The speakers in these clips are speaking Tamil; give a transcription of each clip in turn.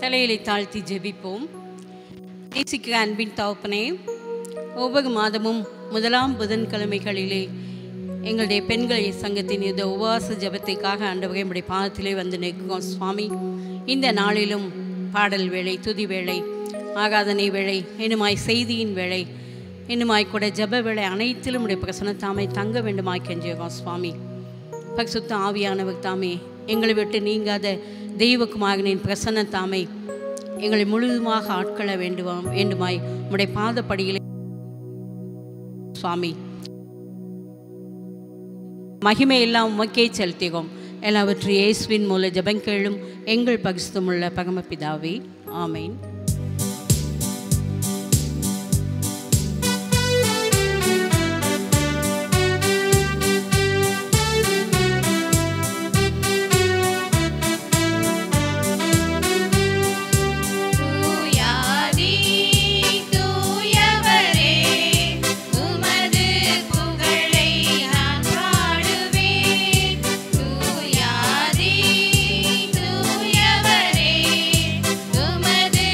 தலையிலை தாழ்த்தி ஜெபிப்போம். நேசிக்கிற அன்பின் தகப்பனே, ஒவ்வொரு மாதமும் முதலாம் புதன்கிழமைகளிலே எங்களுடைய பெண்கள் சங்கத்தின் இந்த உபவாச ஜபத்தைக்காக ஆண்டவரே நம்முடைய பாதத்திலே வந்து நிற்கிறோம் சுவாமி. இந்த நாளிலும் பாடல் வேளை, துதி வேளை, ஆராதனை வேளை, இன்னுமாய் செய்தியின் வேளை, இன்னுமாய் கூட ஜப வேளை அனைத்திலும் உடைய பிரசன்னத்தாமை தங்க வேண்டுமாய் கெஞ்சுகிறோம் சுவாமி. பரிசுத்த ஆவியானவர் தாமே எங்களை விட்டு நீங்காத தெய்வகுமாரனின் பிரசன்னத்தாமை எங்களை முழுதுமாக ஆட்கொள்ள வேண்டுமாய் உடைய பாதப்படியிலே சுவாமி மகிமை எல்லாம் உமக்கே செலுத்துகிறோம். எல்லாவற்றையும் இயேசுவின் மூல ஜெபங்கேளும் எங்கள் பரிசுத்தமுள்ள பரமபிதாவே, ஆமேன். உமது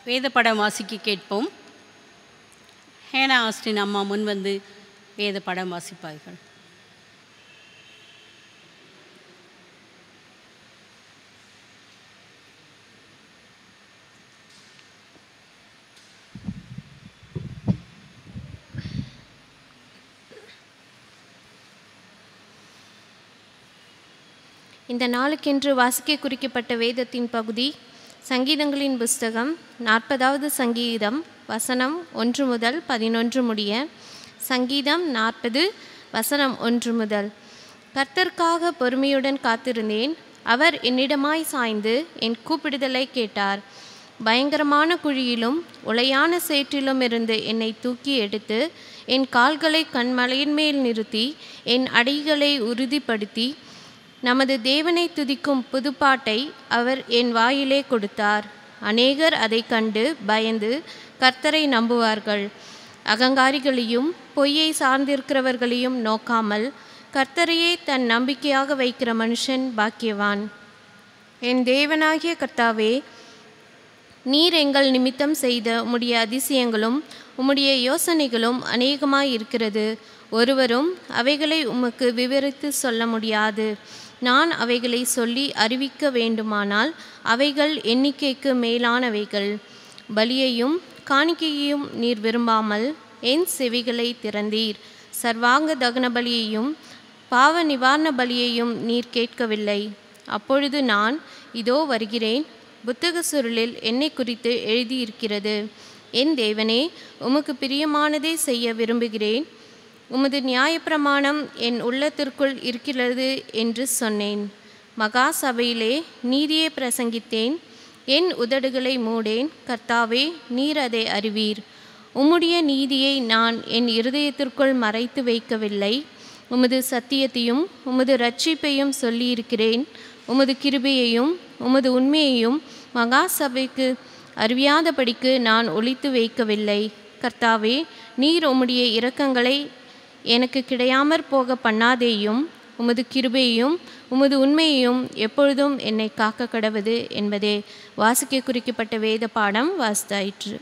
வேத படம் வாசிக்க கேட்போம். ஹேனா ஆஸ்டின் அம்மா முன் வந்து வேத படம் வாசிப்பார்கள். இந்த நாளுக்கென்று வாசிக்க குறிக்கப்பட்ட வேதத்தின் பகுதி சங்கீதங்களின் புஸ்தகம் 40வது சங்கீதம் வசனம் 1 முதல் 11 முடிய. சங்கீதம் 40 வசனம் 1 முதல். கர்த்தருக்காக பொறுமையுடன் காத்திருந்தேன். அவர் என்னிடமாய் சாய்ந்து என் கூப்பிடுதலை கேட்டார். பயங்கரமான குழியிலும் உளையான சேற்றிலும் இருந்து என்னை தூக்கி எடுத்து என் கால்களை கண்மலையின் மேல் நிறுத்தி என் அடிகளை உறுதிப்படுத்தி நமது தேவனை துதிக்கும் புதுப்பாட்டை அவர் என் வாயிலே கொடுத்தார். அநேகர் அதை கண்டு பயந்து கர்த்தரை நம்புவார்கள். அகங்காரிகளையும் பொய்யை சார்ந்திருக்கிறவர்களையும் நோக்காமல் கர்த்தரையே தன் நம்பிக்கையாக வைக்கிற மனுஷன் பாக்கியவான். என் தேவனாகிய கர்த்தாவே, நீர் எங்கள் நிமித்தம் செய்த உம்முடைய அதிசயங்களும் உம்முடைய யோசனைகளும் அநேகமாய் இருக்கிறது. ஒருவரும் அவைகளை உமக்கு விவரித்து சொல்ல முடியாது. நான் அவைகளை சொல்லி அறிவிக்க வேண்டுமானால் அவைகள் எண்ணிக்கைக்கு மேலானவைகள். பலியையும் காணிக்கையையும் நீர் விரும்பாமல் என் செவிகளை திறந்தீர். சர்வாங்க தகன பலியையும் பாவ நிவாரண பலியையும் நீர் கேட்கவில்லை. அப்பொழுது நான், இதோ வருகிறேன், புத்தக சுருளில் என்னை குறித்து எழுதியிருக்கிறது. என் தேவனே, உமக்கு பிரியமானதை செய்ய விரும்புகிறேன். உமது நியாயப்பிரமாணம் என் உள்ளத்திற்குள் இருக்கிறது என்று சொன்னேன். மகா சபையிலே நீதியை பிரசங்கித்தேன். என் உதடுகளை மூடேன். கர்த்தாவே, நீர் அதை அறிவீர். உம்முடைய நீதியை நான் என் இருதயத்திற்குள் மறைத்து வைக்கவில்லை. உமது சத்தியத்தையும் உமது இரட்சிப்பையும் சொல்லியிருக்கிறேன். உமது கிருபையையும் உமது உண்மையையும் மகா சபைக்கு அறிவியாதபடிக்கு நான் ஒளித்து வைக்கவில்லை. கர்த்தாவே, நீர் உம்முடைய இரக்கங்களை எனக்கு கிடையாமற் போக பண்ணாதேயும். உமது கிருபையையும் உமது உண்மையையும் எப்பொழுதும் என்னை காக்க கடவது என்பதே வாசிக்க குறிக்கப்பட்ட வேத பாடம் வாசித்தாயிற்று.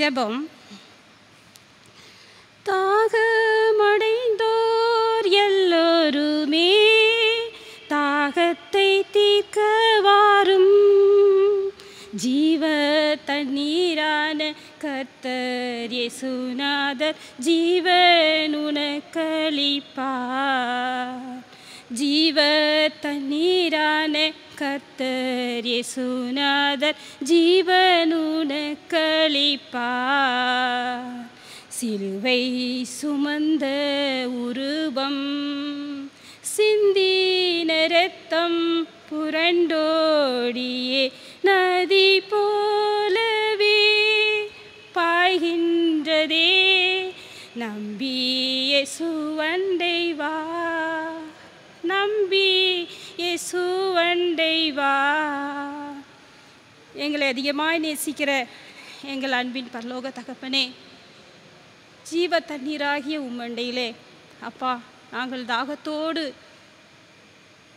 ஜெபம். தாகமடைந்தோர் எல்லோருமே தாகத்தை தீர்க்க வாரும், ஜீவ தண்ணீரான கர்த்தர் இயேசுநாதர் ஜீவன் உனக்களிப்பார். ஜீவ தண்ணீரான கர்த்தர் இயேசுநாதர் ஜீவன் உனக்களிப்பார். சிலுவை சுமந்த உருவம் சிந்தின இரத்தம் புரண்டோடியே நதி போலவே பாய்கின்றதே, நம்பி இயேசுவண்டை வா, நம்பி இயேசுவண்டை வா. எங்களை அதிகமாய் நேசிக்கிற எங்கள் அன்பின் பரலோக தகப்பனே, ஜீவ தண்ணீராகிய உம்மண்டையிலே அப்பா, நாங்கள் தாகத்தோடு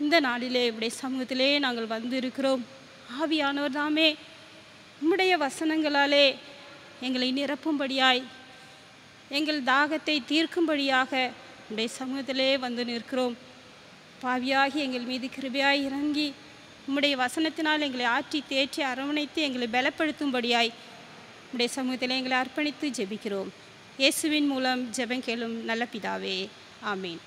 இந்த நாளிலே உம்முடைய சமூகத்திலே நாங்கள் வந்திருக்கிறோம். ஆவியானவர் தாமே உம்முடைய வசனங்களாலே எங்களை நிரப்பும்படியாய், எங்கள் தாகத்தை தீர்க்கும்படியாக உம்முடைய சமூகத்திலே வந்து நிற்கிறோம். பாவியாகி எங்கள் மீது கிருபையாய் இறங்கி உம்முடைய வசனத்தினால் எங்களை ஆற்றி தேற்றி அரவணைத்து எங்களை பலப்படுத்தும்படியாய் உம்முடைய சமூகத்திலே எங்களை அர்ப்பணித்து ஜெபிக்கிறோம். இயேசுவின் மூலம் ஜெபம் கேளும் நல்ல பிதாவே, ஆமீன்.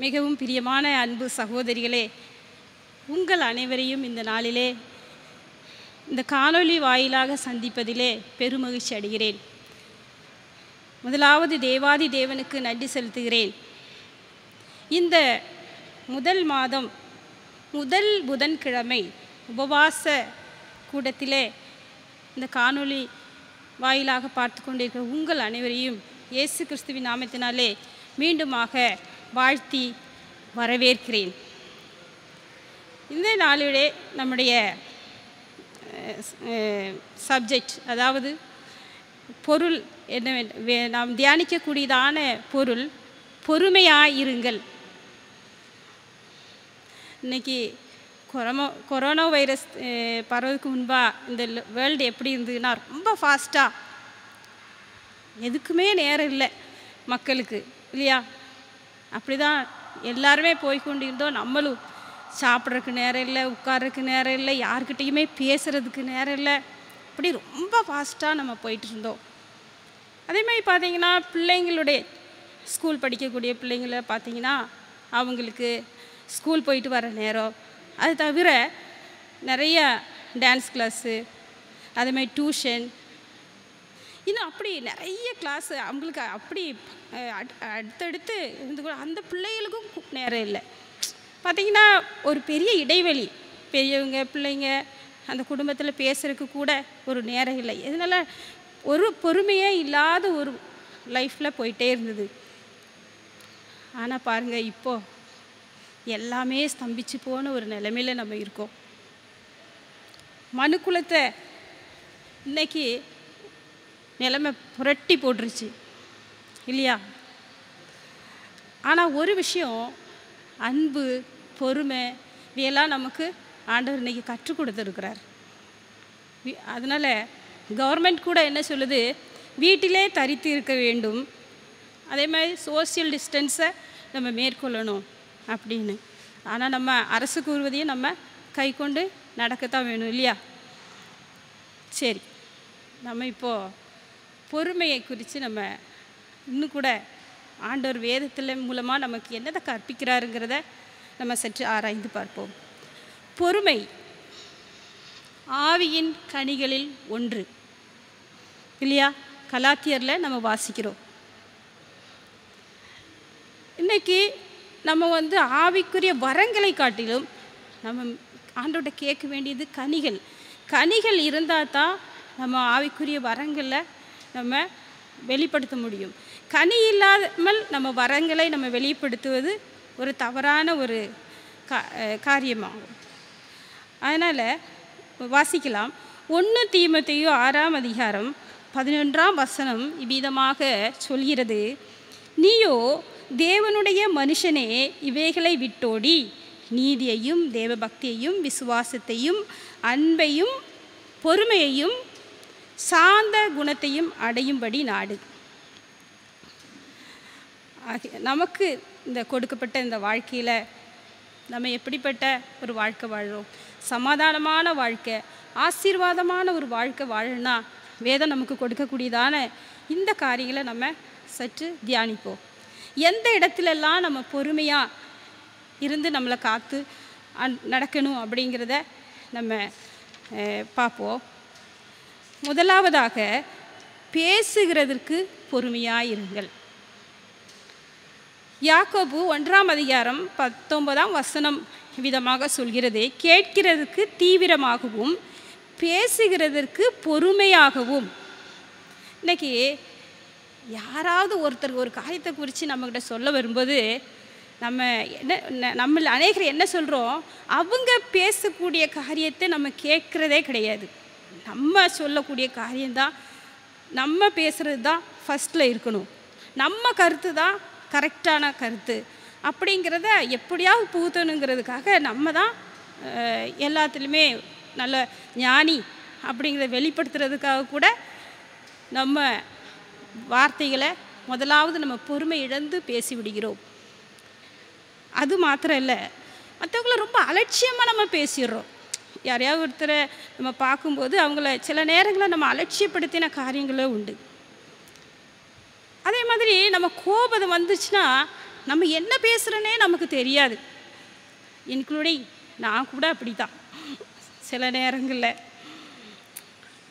மிகவும் பிரியமான அன்பு சகோதரிகளே, உங்கள் அனைவரையும் இந்த நாளிலே இந்த காணொளி வாயிலாக சந்திப்பதிலே பெருமகிழ்ச்சி அடைகிறேன். முதலாவது தேவாதி தேவனுக்கு நன்றி செலுத்துகிறேன். இந்த முதல் மாதம் முதல் புதன்கிழமை உபவாச கூட்டத்திலே இந்த காணொளி வாயிலாக பார்த்து கொண்டிருக்கிற உங்கள் அனைவரையும் இயேசு கிறிஸ்துவின் நாமத்தினாலே மீண்டுமாக வாழ்த்தி வரவேற்கிறேன். இந்த நாளிலே நம்முடைய சப்ஜெக்ட், அதாவது பொருள் என்ன, நாம் தியானிக்கக்கூடியதான பொருள் பொறுமையாயிருங்கள். இன்றைக்கி கொரோனா வைரஸ் பரவதுக்கு முன்பாக இந்த வேர்ல்டு எப்படி இருந்ததுன்னா ரொம்ப ஃபாஸ்ட்டாக, எதுக்குமே நேரம் இல்லை மக்களுக்கு, இல்லையா? அப்படி தான் எல்லாருமே போய்கொண்டு இருந்தோம். நம்மளும் சாப்பிட்றதுக்கு நேரம் இல்லை, உட்கார்றதுக்கு நேரம் இல்லை, யார்கிட்டையுமே பேசுகிறதுக்கு நேரம் இல்லை. அப்படி ரொம்ப ஃபாஸ்ட்டாக நம்ம போயிட்டு இருந்தோம். அதேமாதிரி பார்த்திங்கன்னா பிள்ளைங்களுடைய ஸ்கூல் படிக்கக்கூடிய பிள்ளைங்கள பார்த்திங்கன்னா அவங்களுக்கு ஸ்கூல் போயிட்டு வர நேரம், அது தவிர நிறைய டான்ஸ் கிளாஸு, அதேமாதிரி டியூஷன், இன்னும் அப்படி நிறைய கிளாஸு அவங்களுக்கு அப்படி அடுத்தடுத்து இருந்து கூட அந்த பிள்ளைகளுக்கும் நேரம் இல்லை. பார்த்திங்கன்னா ஒரு பெரிய இடைவெளி, பெரியவங்க பிள்ளைங்க அந்த குடும்பத்தில் பேசுகிறதுக்கு கூட ஒரு நேரம் இல்லை. இதனால் ஒரு பொறுமையே இல்லாத ஒரு லைஃப்பில் போயிட்டே இருந்தது. ஆனால் பாருங்கள், இப்போது எல்லாமே ஸ்தம்பிச்சு போன ஒரு நிலைமையில் நம்ம இருக்கோம். மனுக்குலத்தை இன்னைக்கு நிலைமை புரட்டி போட்டுருச்சு, இல்லையா? ஆனால் ஒரு விஷயம், அன்பு, பொறுமை, இவையெல்லாம் நமக்கு ஆண்டவர் இன்றைக்கி கற்றுக் கொடுத்துருக்கிறார். அதனால் கவர்மெண்ட் கூட என்ன சொல்லுது, வீட்டிலே தரித்து இருக்க வேண்டும், அதே மாதிரி சோசியல் டிஸ்டன்ஸை நம்ம மேற்கொள்ளணும் அப்படின்னு. ஆனால் நம்ம அரசு கூறுவதையும் நம்ம கை கொண்டு நடக்கத்தான் வேணும், இல்லையா? சரி, நம்ம இப்போது பொறுமையை குறித்து நம்ம இன்னும் கூட ஆண்டவர் வேதத்தில் மூலமாக நமக்கு என்னதை கற்பிக்கிறாருங்கிறத நம்ம சற்று ஆராய்ந்து பார்ப்போம். பொறுமை ஆவியின் கனிகளில் ஒன்று, இல்லையா? கலாத்தியரில் நம்ம வாசிக்கிறோம். இன்றைக்கி நம்ம ஆவிக்குரிய வரங்களை காட்டிலும் நம்ம ஆண்டோட கேட்க வேண்டியது கனிகள். கனிகள் இருந்தால் தான் நம்ம ஆவிக்குரிய வரங்களில் நம்ம வெளிப்படுத்த முடியும். கனி இல்லாமல் நம்ம வரங்களை நம்ம வெளிப்படுத்துவது ஒரு தவறான ஒரு காரியமாகும். அதனால் வாசிக்கலாம். 1 தீமோத்தேயு 6ஆம் அதிகாரம் 11ஆம் வசனம் இவ்விதமாக சொல்கிறது, நீயோ தேவனுடைய மனுஷனே இவைகளை விட்டோடி நீதியையும் தேவபக்தியையும் விசுவாசத்தையும் அன்பையும் பொறுமையையும் சாந்த குணத்தையும் அடையும்படி நாடு. நமக்கு இந்த கொடுக்கப்பட்ட இந்த வாழ்க்கையில் நம்ம எப்படிப்பட்ட ஒரு வாழ்க்கை வாழ்கிறோம்? சமாதானமான வாழ்க்கை, ஆசீர்வாதமான ஒரு வாழ்க்கை வாழணும்னா வேதம் நமக்கு கொடுக்கக்கூடியதான இந்த காரியங்களை நம்ம சற்று தியானிப்போம். எந்த இடத்துலலாம் நம்ம பொறுமையாக இருந்து நம்மளை காத்து நடக்கணும் அப்படிங்கிறத நம்ம பார்ப்போம். முதலாவதாக, பேசுகிறதற்கு பொறுமையாக இருங்கள். யாக்கோபு 1ஆம் அதிகாரம் 19ஆம் வசனம் விதமாக சொல்கிறது, கேட்கிறதுக்கு தீவிரமாகவும் பேசுகிறதற்கு பொறுமையாகவும். இன்றைக்கி யாராவது ஒருத்தர் ஒரு காரியத்தை குறித்து நம்மக்கிட்ட சொல்ல வரும்போது நம்ம அநேகர் என்ன சொல்கிறோம்? அவங்க பேசக்கூடிய காரியத்தை நம்ம கேட்குறதே கிடையாது. நம்ம சொல்லக்கூடிய காரியம்தான், நம்ம பேசுகிறது தான் ஃபஸ்ட்டில் இருக்கணும். நம்ம கருத்து தான் கரெக்டான கருத்து அப்படிங்கிறத எப்படியாவது புகுத்தணுங்கிறதுக்காக நம்ம தான் எல்லாத்துலேயுமே நல்ல ஞானி அப்படிங்கிறத வெளிப்படுத்துறதுக்காக கூட நம்ம வார்த்தைகளை முதலாவது நம்ம பொறுமை இழந்து பேசிவிடுகிறோம். அது மாத்திரம் இல்லை, மற்றவங்கள ரொம்ப அலட்சியமாக நம்ம பேசிடுறோம். யாரையாவது ஒருத்தரை நம்ம பார்க்கும்போது அவங்கள சில நேரங்களில் நம்ம அலட்சியப்படுத்தின காரியங்களும் உண்டு. அதே மாதிரி நம்ம கோபம் வந்துச்சுன்னா நம்ம என்ன பேசுகிறோன்னே நமக்கு தெரியாது. இன்க்ளூடிங் நான் கூட அப்படி தான் சில நேரங்களில்.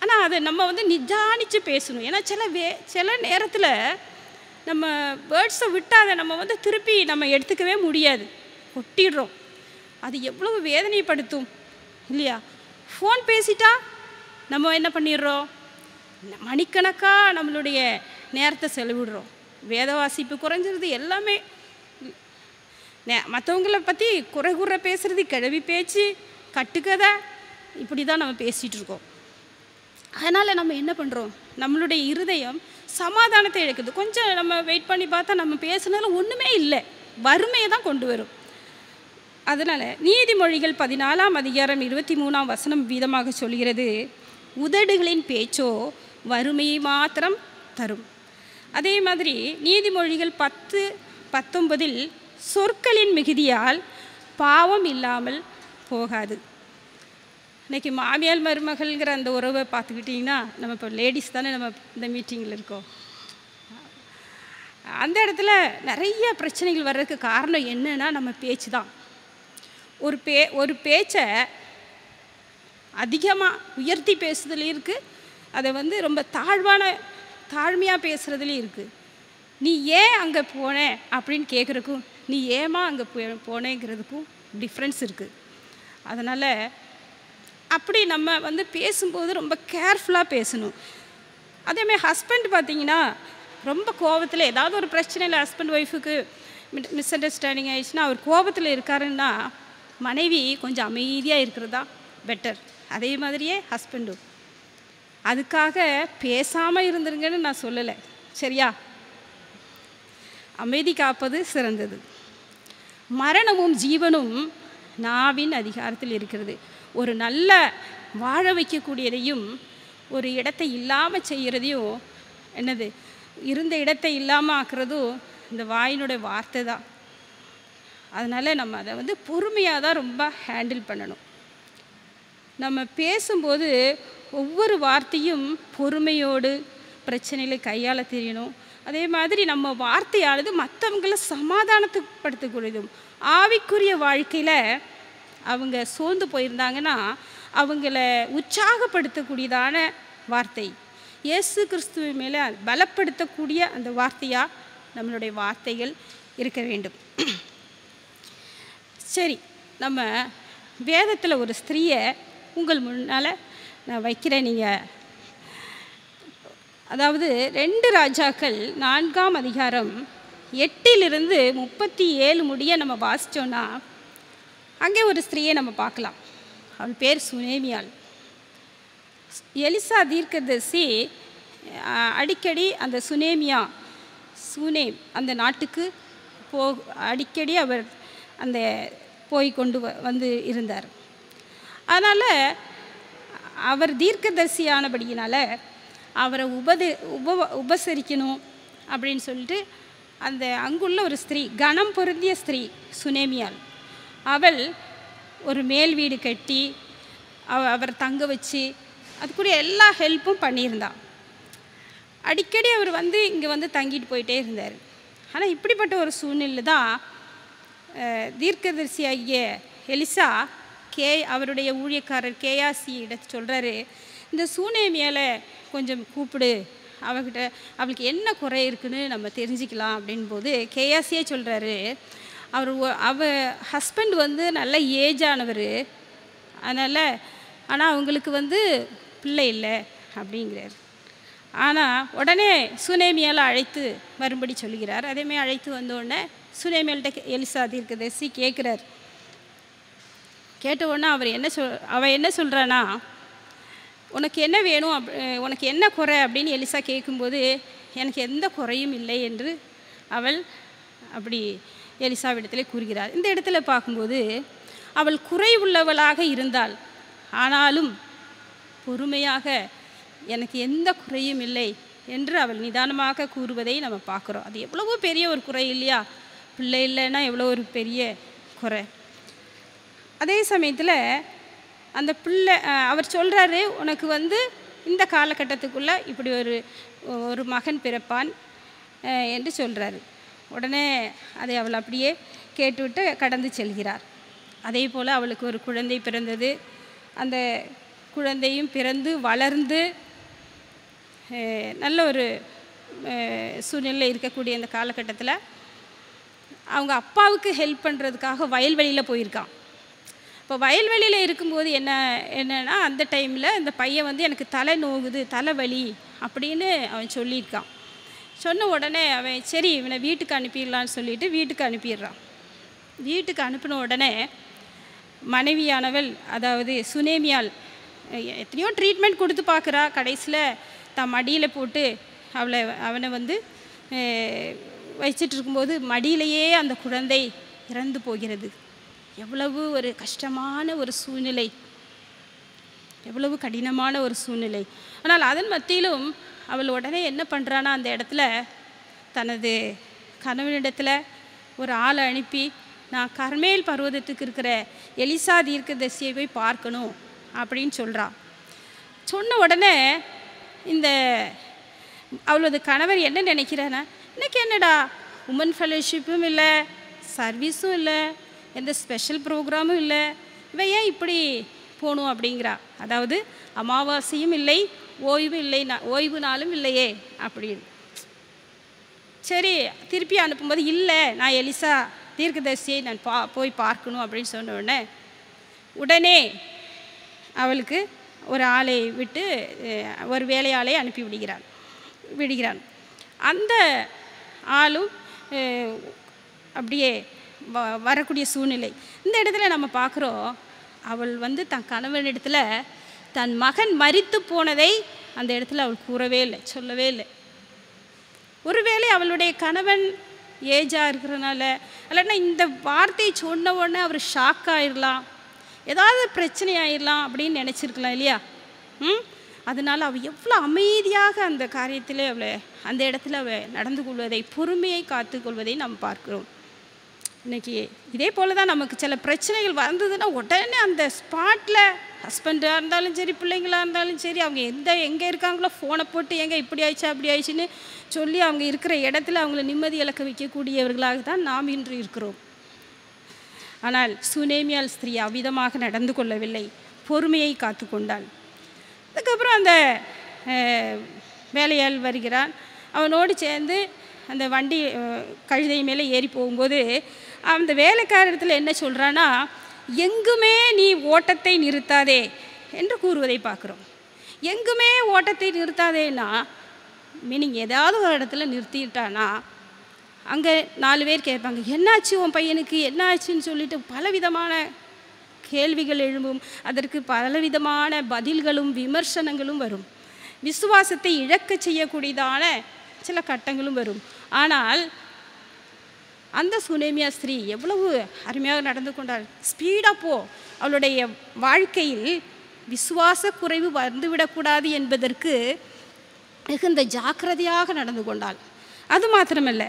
ஆனால் அதை நம்ம நிதானித்து பேசணும். ஏன்னா சில நேரத்தில் நம்ம வேர்ட்ஸை விட்டால் அதை நம்ம திருப்பி நம்ம எடுத்துக்கவே முடியாது, கொட்டிடுறோம். அது எவ்வளவு வேதனைப்படுத்தும் இல்லையா? ஃபோன் பேசிட்டா நம்ம என்ன பண்ணிடுறோம்? மணிக்கணக்காக நம்மளுடைய நேரத்தை செலவிடுறோம். வேத வாசிப்பு குறைஞ்சிருது, எல்லாமே மற்றவங்கள பற்றி குறை குறை பேசுகிறது, கிழவி பேச்சு, கட்டுக்கதை, இப்படி தான் நம்ம பேசிகிட்டு இருக்கோம். அதனால் நம்ம என்ன பண்ணுறோம்? நம்மளுடைய இருதயம் சமாதானத்தை இழக்குது. கொஞ்சம் நம்ம வெயிட் பண்ணி பார்த்தா நம்ம பேசுனதில் ஒன்றுமே இல்லை, வறுமையை தான் கொண்டு வரும். அதனால் நீதிமொழிகள் 14ஆம் அதிகாரம் 23ஆம் வசனம் வீதமாக சொல்கிறது, உதடுகளின் பேச்சோ வறுமையை மாத்திரம் தரும். அதே மாதிரி நீதிமொழிகள் 10:19 சொற்களின் மிகுதியால் பாவம் இல்லாமல் போகாது. இன்றைக்கி மாமியார் மருமகள்ங்கிற அந்த உறவை பார்த்துக்கிட்டிங்கன்னா, நம்ம இப்போ லேடிஸ் தானே நம்ம இந்த மீட்டிங்கில் இருக்கோம். அந்த இடத்துல நிறைய பிரச்சனைகள் வர்றதுக்கு காரணம் என்னன்னா நம்ம பேச்சு தான். ஒரு பேச்சை அதிகமாக உயர்த்தி பேசுறதுலேயும் இருக்குது, அதை ரொம்ப தாழ்மையாக பேசுகிறதுலேயும் இருக்குது. நீ ஏன் அங்கே போன அப்படின்னு கேட்குறதுக்கும் நீ ஏமா அங்கே போனேங்கிறதுக்கும் டிஃப்ரென்ஸ் இருக்குது. அதனால் அப்படி நம்ம பேசும்போது ரொம்ப கேர்ஃபுல்லாக பேசணும். அதேமாதிரி ஹஸ்பண்ட் பார்த்திங்கன்னா ரொம்ப கோபத்தில் ஏதாவது ஒரு பிரச்சனையில் ஹஸ்பண்ட் ஒய்ஃபுக்கு மிஸ் அண்டர்ஸ்டாண்டிங் ஆகிடுச்சுன்னா, அவர் கோபத்தில் இருக்காருன்னா மனைவி கொஞ்சம் அமைதியாக இருக்கிறதா பெட்டர். அதே மாதிரியே ஹஸ்பண்டும். அதுக்காக பேசாமல் இருந்துருங்கன்னு நான் சொல்லலை, சரியா? அமைதி காப்பது சிறந்தது. மரணமும் ஜீவனும் நாவின் அதிகாரத்தில் இருக்கிறது. ஒரு நல்ல வாழ வைக்கக்கூடியதையும் ஒரு இடத்தை இல்லாமல் செய்கிறதையும் என்னது, இருந்த இடத்தை இல்லாமல் ஆக்குறதும் இந்த வாயினுடைய வார்த்தை தான். அதனால் நம்ம அதை பொறுமையாக தான் ரொம்ப ஹேண்டில் பண்ணணும். நம்ம பேசும்போது ஒவ்வொரு வார்த்தையும் பொறுமையோடு பிரச்சனைகளை கையாள தெரியணும். அதே மாதிரி நம்ம வார்த்தையானது மற்றவங்களை சமாதானத்துப்படுத்தக்கூடியதும், ஆவிக்குரிய வாழ்க்கையில் அவங்க சோர்ந்து போயிருந்தாங்கன்னா அவங்கள உற்சாகப்படுத்தக்கூடியதான வார்த்தை, இயேசு கிறிஸ்துவ மேலே பலப்படுத்தக்கூடிய அந்த வார்த்தையாக நம்மளுடைய வார்த்தைகள் இருக்க வேண்டும். சரி, நம்ம வேதத்தில் ஒரு ஸ்திரீயை உங்கள் முன்னால் நான் வைக்கிறேன். நீங்கள் அதாவது 2 ராஜாக்கள் 4ஆம் அதிகாரம் 8 - 37 முடிய நம்ம வாசித்தோன்னா அங்கே ஒரு ஸ்திரீயை நம்ம பார்க்கலாம். அவள் பேர் சுனேமியாள். எலிசா தீர்க்கதரிசி அடிக்கடி அந்த சுனேம் அந்த நாட்டுக்கு அடிக்கடி அவர் அந்த போய் கொண்டு வந்து இருந்தார். அதனால் அவர் தீர்க்கதரிசியானபடியினால் அவரை உபசரிக்கணும் அப்படின்னு சொல்லிட்டு அந்த அங்குள்ள ஒரு ஸ்திரீ, கனம் பொருந்திய ஸ்திரீ சுனேமியாள், அவள் ஒரு மேல் வீடு கட்டி அவர் தங்க வச்சு அதுக்குரிய எல்லா ஹெல்ப்பும் பண்ணியிருந்தாள். அடிக்கடி அவர் வந்து இங்கே வந்து தங்கிட்டு போயிட்டே இருந்தார். ஆனால் இப்படிப்பட்ட ஒரு சூழ்நிலை தான் தீர்க்கதரிசியாகிய எலிசா அவருடைய ஊழியக்காரர் கேயாசியிட சொல்கிறாரு, இந்த சூனேமியால் கொஞ்சம் கூப்பிடு, அவளுக்கு என்ன குறை இருக்குன்னு நம்ம தெரிஞ்சுக்கலாம் அப்படின் போது கேயாசியே சொல்கிறாரு, அவ ஹஸ்பண்ட் வந்து நல்ல ஏஜானவர், அதனால் ஆனால் அவங்களுக்கு வந்து பிள்ளை இல்லை அப்படிங்கிறார். ஆனால் உடனே சுனேமியால் அழைத்து வரும்படி சொல்லுகிறார். அதேமாதிரி அழைத்து வந்தோடனே சுனேமியால்கிட்ட எலிசா தீர்க்கதரிசி கேட்குறார். கேட்ட உடனே அவள் என்ன சொல்கிறான்னா, உனக்கு என்ன வேணும், உனக்கு என்ன குறை அப்படின்னு எலிசா கேட்கும்போது, எனக்கு எந்த குறையும் இல்லை என்று அவள் அப்படி எலிசாவிடத்தில் கூறுகிறார். இந்த இடத்துல பார்க்கும்போது அவள் குறை உள்ளவளாக இருந்தாள், ஆனாலும் பொறுமையாக எனக்கு எந்த குறையும் இல்லை என்று அவள் நிதானமாக கூறுவதை நம்ம பார்க்குறோம். அது எவ்வளவோ பெரிய ஒரு குறை இல்லையா? பிள்ளை இல்லைன்னா எவ்வளோ ஒரு பெரிய குறை. அதே சமயத்தில் அந்த பிள்ளை அவர் சொல்கிறாரு, உனக்கு வந்து இந்த காலகட்டத்துக்குள்ளே இப்படி ஒரு மகன் பிறப்பான் என்று சொல்கிறாரு. உடனே அதை அவள் அப்படியே கேட்டுவிட்டு கடந்து செல்கிறார். அதே போல் அவளுக்கு ஒரு குழந்தை பிறந்தது. அந்த குழந்தையும் பிறந்து வளர்ந்து நல்ல ஒரு சூழ்நிலை இருக்கக்கூடிய அந்த காலகட்டத்தில் அவங்க அப்பாவுக்கு ஹெல்ப் பண்ணுறதுக்காக வயல்வெளியில் போயிருக்கான். இப்போ வயல்வெளியில் இருக்கும்போது என்னன்னா அந்த டைமில் இந்த பையன் வந்து எனக்கு தலை நோகுது, தலைவலி அப்படின்னு அவன் சொல்லியிருக்கான். சொன்ன உடனே அவன் சரி இவனை வீட்டுக்கு அனுப்பிடலான்னு சொல்லிட்டு வீட்டுக்கு அனுப்பிடுறான். வீட்டுக்கு அனுப்பின உடனே மனைவியானவள், அதாவது சுனேமியாள், எத்தனையோ ட்ரீட்மெண்ட் கொடுத்து பார்க்குறா. கடைசியில் தான் மடியில் போட்டு அவனை வந்து வச்சிட்டு இருக்கும்போது மடியிலேயே அந்த குழந்தை இறந்து போகிறது. எவ்வளவு ஒரு கஷ்டமான ஒரு சூழ்நிலை, எவ்வளவு கடினமான ஒரு சூழ்நிலை. ஆனால் அதன் மத்தியிலும் அவள் உடனே என்ன பண்ணுறான்னா, அந்த இடத்துல தனது கணவனிடத்தில் ஒரு ஆளை அனுப்பி, நான் கர்மேல் பர்வதத்துக்கு இருக்கிற எலிசா தீர்க்கதரிசியை போய் பார்க்கணும் அப்படின்னு சொல்கிறான். சொன்ன உடனே இந்த அவளது கணவர் என்ன நினைக்கிறான்னா, இன்றைக்கி என்னடா உமன் ஃபெலோஷிப்பும் இல்லை, சர்வீஸும் இல்லை, எந்த ஸ்பெஷல் ப்ரோக்ராமும் இல்லை, இவன் ஏன் இப்படி போகணும் அப்படிங்கிறா. அதாவது அமாவாசையும் இல்லை, ஓய்வு நாளும் இல்லையே அப்படின்னு. சரி திருப்பி அனுப்பும்போது, இல்லை நான் எலிசா தீர்க்கதரிசியை நான் போய் பார்க்கணும் அப்படின்னு சொன்ன உடனே அவளுக்கு ஒரு ஆளை விட்டு ஒரு வேலையாளை அனுப்பி விடுகிறான். அந்த ஆளும் அப்படியே வரக்கூடிய சூழ்நிலை. இந்த இடத்துல நம்ம பார்க்குறோம், அவள் வந்து தன் கணவனிடத்தில் தன் மகன் மரித்து போனதை அந்த இடத்துல அவள் கூறவே இல்லை, சொல்லவே இல்லை. ஒருவேளை அவளுடைய கணவன் ஏஜாக இருக்கிறனால, இல்லைன்னா இந்த வார்த்தையை சொன்ன உடனே அவர் ஷாக் ஆகிடலாம், ஏதாவது பிரச்சனை ஆகிடலாம் அப்படின்னு நினச்சிருக்கலாம் இல்லையா? அதனால் அவள் எவ்வளோ அமைதியாக அந்த காரியத்தில் அந்த இடத்துல அவள் நடந்து கொள்வதை, பொறுமையை காத்து கொள்வதை நம்ம பார்க்குறோம். இன்றைக்கி இதே போல் தான் நமக்கு சில பிரச்சனைகள் வந்ததுன்னா உடனே அந்த ஸ்பாட்டில் ஹஸ்பண்டாக இருந்தாலும் சரி, பிள்ளைங்களாக இருந்தாலும் சரி, அவங்க எங்கே இருக்காங்களோ ஃபோனை போட்டு எங்கே இப்படி ஆயிடுச்சா அப்படி ஆயிடுச்சுன்னு சொல்லி அவங்க இருக்கிற இடத்துல அவங்கள நிம்மதி இழக்க வைக்கக்கூடியவர்களாக தான் நாம் இன்று இருக்கிறோம். ஆனால் சுனேமியாள் ஸ்திரீ அவ்விதமாக நடந்து கொள்ளவில்லை, பொறுமையை காத்து கொண்டாள். அதுக்கப்புறம் அந்த வேலையாள் வருகிறான். அவனோடு சேர்ந்து அந்த வண்டி கழுதை மேலே ஏறி போகும்போது அந்த வேலைக்காரத்தில் என்ன சொல்கிறான்னா, எங்குமே நீ ஓட்டத்தை நிறுத்தாதே என்று கூறுவதை பார்க்குறோம். எங்குமே ஓட்டத்தை நிறுத்தாதேன்னா மீனிங் ஏதாவது ஒரு இடத்துல நிறுத்திட்டானா அங்கே 4 பேர் கேட்பாங்க, என்னாச்சு உன் பையனுக்கு, என்ன ஆச்சுன்னு சொல்லிட்டு பலவிதமான கேள்விகள் எழும்பும். அதற்கு பலவிதமான பதில்களும் விமர்சனங்களும் வரும். விசுவாசத்தை இழக்க செய்யக்கூடியதான சில கட்டங்களும் வரும். ஆனால் அந்த சுனேமியா ஸ்திரீ எவ்வளவு அருமையாக நடந்து கொண்டாள். ஸ்பீடாக போ, அவளுடைய வாழ்க்கையில் விசுவாச குறைவு வந்துவிடக்கூடாது என்பதற்கு மிகுந்த ஜாக்கிரதையாக நடந்து கொண்டாள். அது மாத்திரமல்ல,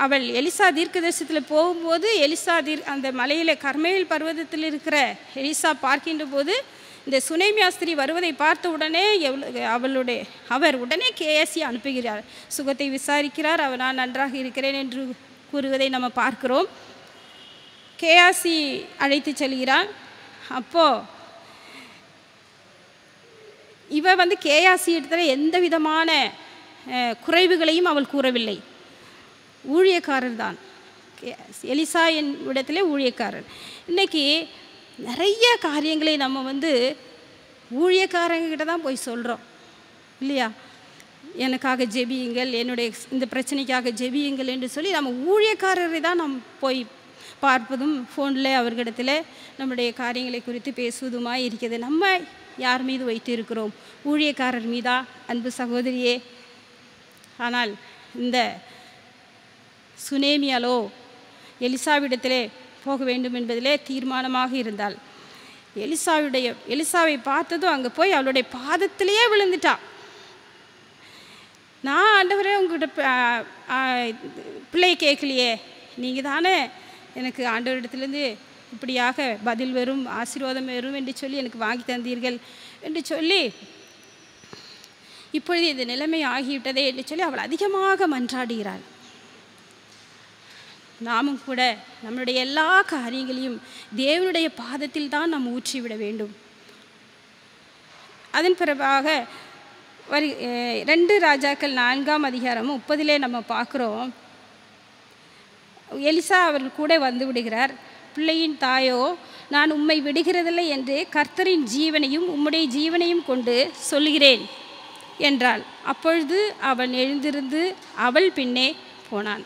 அவள் எலிசா தீர்க்கதரிசனத்தில் போகும்போது எலிசா அந்த மலையில் கர்மேல் பர்வதத்தில் இருக்கிற எலிசா பார்க்கின்ற போது இந்த சுனேமியா ஸ்திரீ வருவதை பார்த்த உடனே அவர் உடனே கேயாசி அனுப்புகிறார். சுகத்தை விசாரிக்கிறார். நான் நன்றாக இருக்கிறேன் என்று கூறுவதை நம்ம பார்க்கிறோம். கேயாசி அழைத்து செல்கிறான். அப்போது இவ கேயாசி இடத்துல எந்த விதமான குறைவுகளையும் அவள் கூறவில்லை. ஊழியக்காரர் தான் எலிசா இடத்துல ஊழியக்காரர். இன்றைக்கி நிறைய காரியங்களை நம்ம ஊழியக்காரங்கிட்ட தான் போய் சொல்கிறோம் இல்லையா? எனக்காக ஜெபியுங்கள், என்னுடைய இந்த பிரச்சனைக்காக ஜெபியுங்கள் என்று சொல்லி நம்ம ஊழியக்காரரை தான் நம்ம போய் பார்ப்பதும் ஃபோனில் அவர்களிடத்தில் நம்முடைய காரியங்களை குறித்து பேசுவதுமாய் இருக்கிறது. நம்ம யார் மீது வைத்து இருக்கிறோம்? ஊழியக்காரர் மீதா, அன்பு சகோதரியே? ஆனால் இந்த சுனேமியாலோ எலிசாவிடத்திலே போக வேண்டும் என்பதிலே தீர்மானமாக இருந்தாள். எலிசாவை பார்த்ததும் அங்கே போய் அவளுடைய பாதத்திலேயே விழுந்துட்டா. நான் ஆண்டவரே உங்கள்கிட்ட பிள்ளையை கேட்கலையே, நீங்கள் தானே எனக்கு ஆண்டவரிடத்துலேருந்து இப்படியாக பதில் வரும், ஆசீர்வாதம் வரும் என்று சொல்லி எனக்கு வாங்கி தந்தீர்கள் என்று சொல்லி இப்பொழுது இந்த நிலைமை ஆகிவிட்டதே என்று சொல்லி அவள் அதிகமாக மன்றாடுகிறாள். நாமும் கூட நம்மளுடைய எல்லா காரியங்களையும் தேவனுடைய பாதத்தில் தான் நாம் ஊற்றிவிட வேண்டும். அதன் பிறகாக 2 ராஜாக்கள் 4ஆம் அதிகாரம் 30 நம்ம பார்க்குறோம். எலிசா அவர்கள் கூட வந்து விடுகிறார். பிள்ளையின் தாயோ, நான் உம்மை விடுகிறதில்லை என்று கர்த்தரின் ஜீவனையும் உம்முடைய ஜீவனையும் கொண்டு சொல்கிறேன் என்றாள். அப்பொழுது அவன் எழுந்திருந்து அவள் பின்னே போனான்.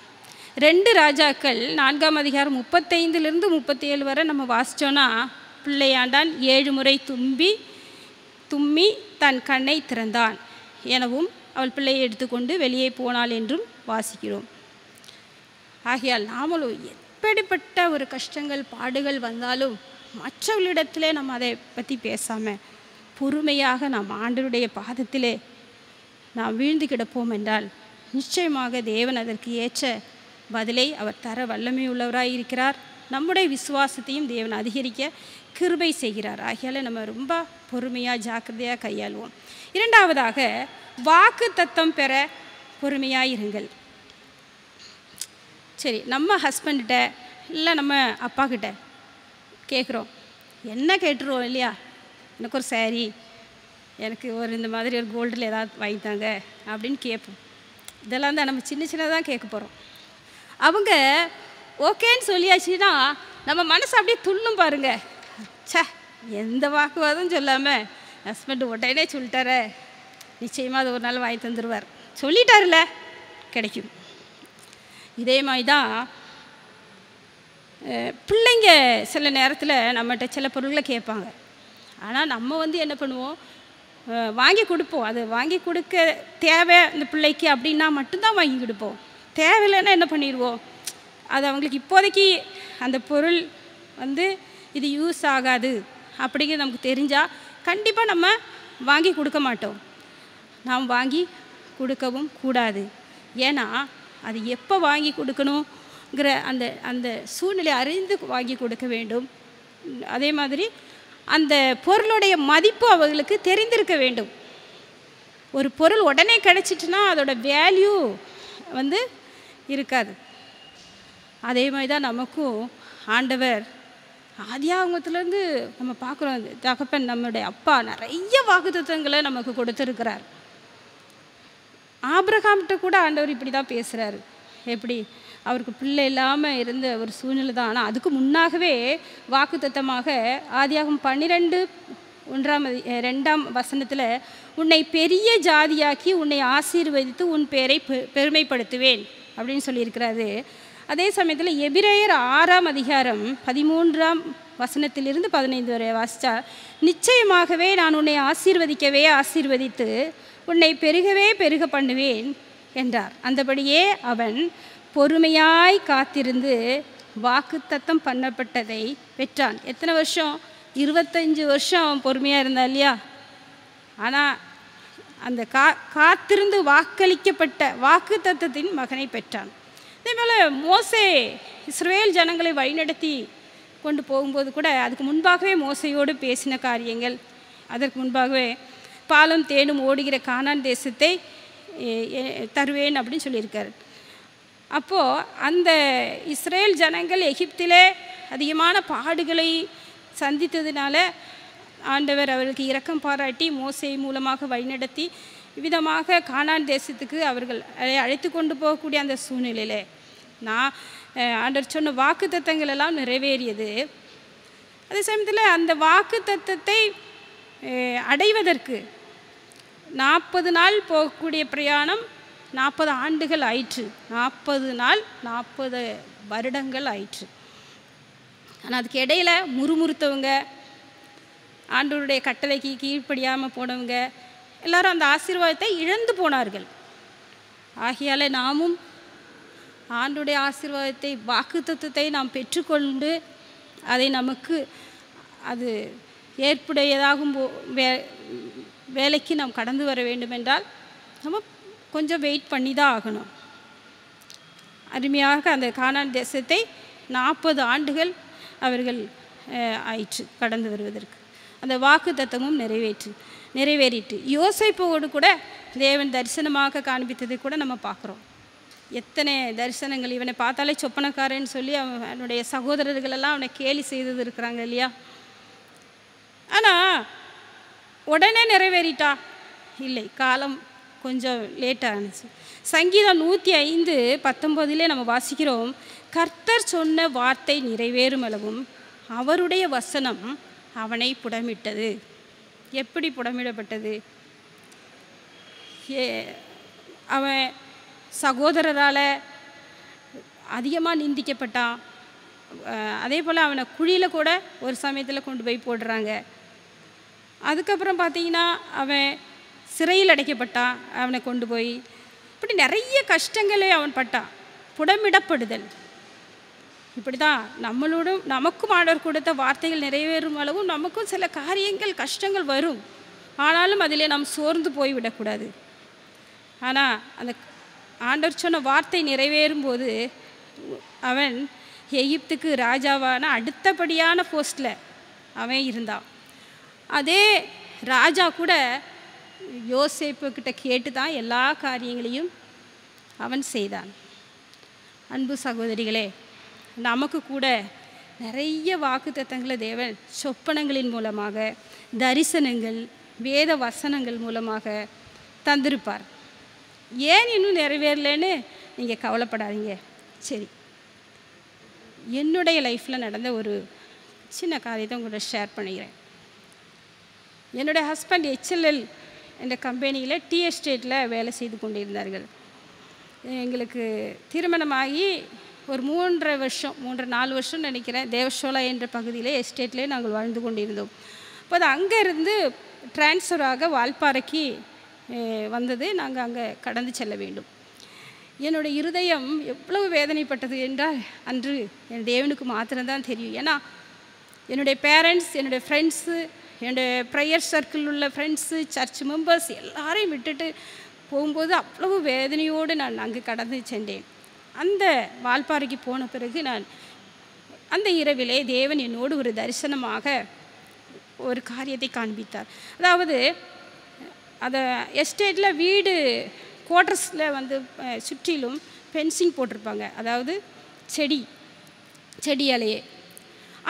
2 ராஜாக்கள் 4ஆம் அதிகாரம் 35 37 வரை நம்ம வாசித்தோன்னா, பிள்ளையாண்டான் 7 முறை தும்மி தன் கண்ணை திறந்தான் எனவும் அவள் பிள்ளையை எடுத்துக்கொண்டு வெளியே போனாள் என்றும் வாசிக்கிறோம். ஆகையால் நாமளும் எப்படிப்பட்ட ஒரு கஷ்டங்கள் பாடுகள் வந்தாலும் மற்றவர்களிடத்திலே நம்ம அதை பற்றி பேசாமல் பொறுமையாக நாம் ஆண்டவருடைய பாதத்திலே நாம் வீழ்ந்து கிடப்போம் என்றால் நிச்சயமாக தேவன் அதற்கு ஏற்ற பதிலை அவர் தர வல்லமை உள்ளவராக இருக்கிறார். நம்முடைய விசுவாசத்தையும் தேவன் அதிகரிக்க கிருபை செய்கிறார். ஆகையால் நம்ம ரொம்ப பொறுமையாக ஜாக்கிரதையாக கையாளுவோம். 2ஆவதாக, வாக்கு தத்தம் பெற பொறுமையாக இருங்கள். சரி, நம்ம ஹஸ்பண்ட்கிட்ட இல்லை நம்ம அப்பா கிட்ட கேட்குறோம், என்ன கேட்டுருவோம் இல்லையா? எனக்கு ஒரு சாரீ, எனக்கு இந்த மாதிரி ஒரு கோல்டில் ஏதாவது வாங்கித்தாங்க அப்படின்னு கேட்போம். இதெல்லாம் தான் நம்ம சின்னதாக கேட்க போகிறோம். அவங்க ஓகேன்னு சொல்லியாச்சுன்னா நம்ம மனசு அப்படியே துள்ளும் பாருங்க. எந்த வாக்குவாதம் சொல்லாமல் ஹஸ்பண்டு உடனே சொல்லிட்டார, நிச்சயமாக அது ஒரு நாள் வாங்கி தந்துடுவார், சொல்லிட்டார்ல கிடைக்கும். இதே மாதிரி தான் பிள்ளைங்க சில நேரத்தில் நம்மகிட்ட சில பொருட்களை கேட்பாங்க. ஆனால் நம்ம என்ன பண்ணுவோம், வாங்கி கொடுப்போம். அது வாங்கி கொடுக்க தேவை இந்த பிள்ளைக்கு அப்படின்னா மட்டும்தான் வாங்கி கொடுப்போம். தேவையில்லைன்னா என்ன பண்ணிடுவோம், அது அவங்களுக்கு இப்போதைக்கு அந்த பொருள் இது யூஸ் ஆகாது அப்படிங்கிறது நமக்கு தெரிஞ்சால் கண்டிப்பாக நம்ம வாங்கி கொடுக்க மாட்டோம். நாம் வாங்கி கொடுக்கவும் கூடாது. ஏன்னா அது எப்போ வாங்கி கொடுக்கணுங்கிற அந்த சூழ்நிலை அறிந்து வாங்கி கொடுக்க வேண்டும். அதே மாதிரி அந்த பொருளுடைய மதிப்பு அவர்களுக்கு தெரிந்திருக்க வேண்டும். ஒரு பொருள் உடனே கிடச்சிட்டுனா அதோட வேல்யூ இருக்காது. அதே மாதிரி தான் நமக்கும் ஆண்டவர் ஆதியாகமத்திலேருந்து நம்ம பார்க்குறோம். தகப்பன் நம்முடைய அப்பா நிறைய வாக்குத்தத்தங்களை நமக்கு கொடுத்துருக்கிறார். ஆபிரகாம்கிட்ட கூட ஆண்டவர் இப்படி தான் பேசுகிறாரு. எப்படி அவருக்கு பிள்ளை இல்லாமல் இருந்த ஒரு சூழ்நிலை தான். ஆனால் அதுக்கு முன்னாகவே வாக்குத்தத்தமாக ஆதியாகமம் 12:2 வசனத்தில் உன்னை பெரிய ஜாதியாக்கி உன்னை ஆசீர்வதித்து உன் பேரை பெருமைப்படுத்துவேன் அப்படின்னு சொல்லியிருக்கிறாரு. அதே சமயத்தில் எபிரேயர் 6ஆம் அதிகாரம் 13ஆம் வசனத்திலிருந்து 15 வரை வாசித்தா, நிச்சயமாகவே நான் உன்னை ஆசீர்வதிக்கவே ஆசீர்வதித்து உன்னை பெருகவே பெருக பண்ணுவேன் என்றார். அந்தபடியே அவன் பொறுமையாய் காத்திருந்து வாக்குத்தத்தம் பண்ணப்பட்டதை பெற்றான். எத்தனை வருஷம்? 25 வருஷம் பொறுமையாக இருந்தா இல்லையா? ஆனால் அந்த காத்திருந்து வாக்களிக்கப்பட்ட வாக்குத்தத்தத்தின் மகனை பெற்றான். அதே போல் மோசே இஸ்ரவேல் ஜனங்களை வழிநடத்தி கொண்டு போகும்போது கூட அதுக்கு முன்பாகவே மோசையோடு பேசின காரியங்கள், அதற்கு முன்பாகவே பாலும் தேனும் ஓடுகிற கானான் தேசத்தை தருவேன் அப்படின்னு சொல்லியிருக்காரு. அப்போது அந்த இஸ்ரேல் ஜனங்கள் எகிப்திலே அதிகமான பாடுகளை சந்தித்ததுனால ஆண்டவர் அவர்களுக்கு இரக்கம் பாராட்டி மோசே மூலமாக வழிநடத்தி விதமாக கானான் தேசத்துக்கு அவர்கள் அழைத்து கொண்டு போகக்கூடிய அந்த சூழ்நிலையில் ஆண்டவர் சொன்ன வாக்கு தத்தங்கள் எல்லாம் நிறைவேறியது. அதே சமயத்தில் அந்த வாக்கு தத்தத்தை அடைவதற்கு 40 நாள் போகக்கூடிய பிரயாணம் 40 ஆண்டுகள் ஆயிற்று. 40 நாள் 40 வருடங்கள் ஆயிற்று. ஆனால் அதுக்கு இடையில் முறுமுறுத்தவங்க, ஆண்டவருடைய கட்டளைக்கு கீழ்ப்படியாமல் போனவங்க எல்லாரும் அந்த ஆசீர்வாதத்தை இழந்து போனார்கள். ஆகையால் நாமும் ஆண்டவருடைய ஆசீர்வாதத்தை வாக்குத்தத்தத்தை நாம் பெற்றுக்கொண்டு அதை நமக்கு அது ஏற்புடையதாகும் வேலைக்கு நாம் கடந்து வர வேண்டும் என்றால் நம்ம கொஞ்சம் வெயிட் பண்ணி தான் ஆகணும். அருமையாக அந்த கானான் தேசத்தை 40 ஆண்டுகள் அவர்கள் ஆயிற்று கடந்து வருவதற்கு. அந்த வாக்கு தத்தமும் நிறைவேறிட்டு யோசேப்போடு கூட தேவன் தரிசனமாக காண்பித்ததை கூட நம்ம பார்க்குறோம். எத்தனை தரிசனங்கள்! இவனை பார்த்தாலே சொப்பனக்காரன்னு சொல்லி அவனுடைய சகோதரர்களெல்லாம் அவனை கேலி செய்தது இருக்கிறாங்க இல்லையா? ஆனால் உடனே நிறைவேறிட்டா இல்லை, காலம் கொஞ்சம் லேட்டாக இருந்துச்சு. சங்கீதம் 105:19 நம்ம வாசிக்கிறோம், கர்த்தர் சொன்ன வார்த்தை நிறைவேறும் அளவும் அவருடைய வசனம் அவனை புடமிட்டது. எப்படி புடமிடப்பட்டது? அவன் சகோதரரால் அதிகமாக நிந்திக்கப்பட்டான். அதே போல் அவனை குழியில் கூட ஒரு சமயத்தில் கொண்டு போய் போடுறாங்க. அதுக்கப்புறம் பார்த்திங்கன்னா அவன் சிறையில் அடைக்கப்பட்டான். அவனை கொண்டு போய் இப்படி நிறைய கஷ்டங்களே அவன் பட்டான். புடமிடப்படுதல் இப்படி தான் நமக்கும் ஆண்டவர் கொடுத்த வார்த்தைகள் நிறைவேறும் அளவும் நமக்கும் சில காரியங்கள் கஷ்டங்கள் வரும். ஆனாலும் அதிலே நாம் சோர்ந்து போய்விடக்கூடாது. ஆனால் அந்த ஆண்டவர் சொன்ன வார்த்தை நிறைவேறும் போது அவன் எகிப்துக்கு ராஜாவான அடுத்தபடியான போஸ்டில் அவன் இருந்தான். அதே ராஜா கூட யோசேப்புக்கிட்ட கேட்டு தான் எல்லா காரியங்களையும் அவன் செய்தான். அன்பு சகோதரிகளே, நமக்கு கூட நிறைய வாக்குத்தத்தங்களை தேவன் சொப்பனங்களின் மூலமாக, தரிசனங்கள், வேத வசனங்கள் மூலமாக தந்திருப்பார். ஏன் இன்னும் நிறைவேறலன்னு நீங்கள் கவலைப்படாதீங்க. சரி, என்னுடைய லைஃப்பில் நடந்த ஒரு சின்ன காரியத்தை உங்கள்கிட்ட ஷேர் பண்ணிக்கிறேன். என்னுடைய ஹஸ்பண்ட் HLL என்ற கம்பெனியில் டீ எஸ்டேட்டில் வேலை செய்து கொண்டிருந்தார்கள். எங்களுக்கு திருமணமாகி ஒரு 3-4 வருஷம் நினைக்கிறேன், தேவசோலா என்ற பகுதியிலே எஸ்டேட்லேயே நாங்கள் வாழ்ந்து கொண்டிருந்தோம். அப்போ அது அங்கேருந்து டிரான்ஸ்ஃபராக வால்பாறைக்கு வந்தது. நாங்கள் அங்கே கடந்து செல்ல வேண்டும். என்னுடைய இருதயம் எவ்வளவு வேதனைப்பட்டது என்றால் அன்று என் தேவனுக்கு மாத்திரம்தான் தெரியும். ஏன்னா என்னுடைய பேரண்ட்ஸ், என்னுடைய ஃப்ரெண்ட்ஸு, என்னுடைய ப்ரேயர் சர்க்கிள் உள்ள ஃப்ரெண்ட்ஸு, சர்ச் மெம்பர்ஸ் எல்லாரையும் விட்டுட்டு போகும்போது அவ்வளவு வேதனையோடு நான் அங்கே கடந்து சென்றேன். அந்த வால்பாறைக்கு போன பிறகு நான் அந்த இரவிலே தேவன் என்னோடு ஒரு தரிசனமாக ஒரு காரியத்தை காண்பித்தார். அதாவது அதை எஸ்டேட்டில் வீடு குவார்ட்டர்ஸில் வந்து சுற்றிலும் ஃபென்சிங் போட்டிருப்பாங்க, அதாவது செடி அலையே.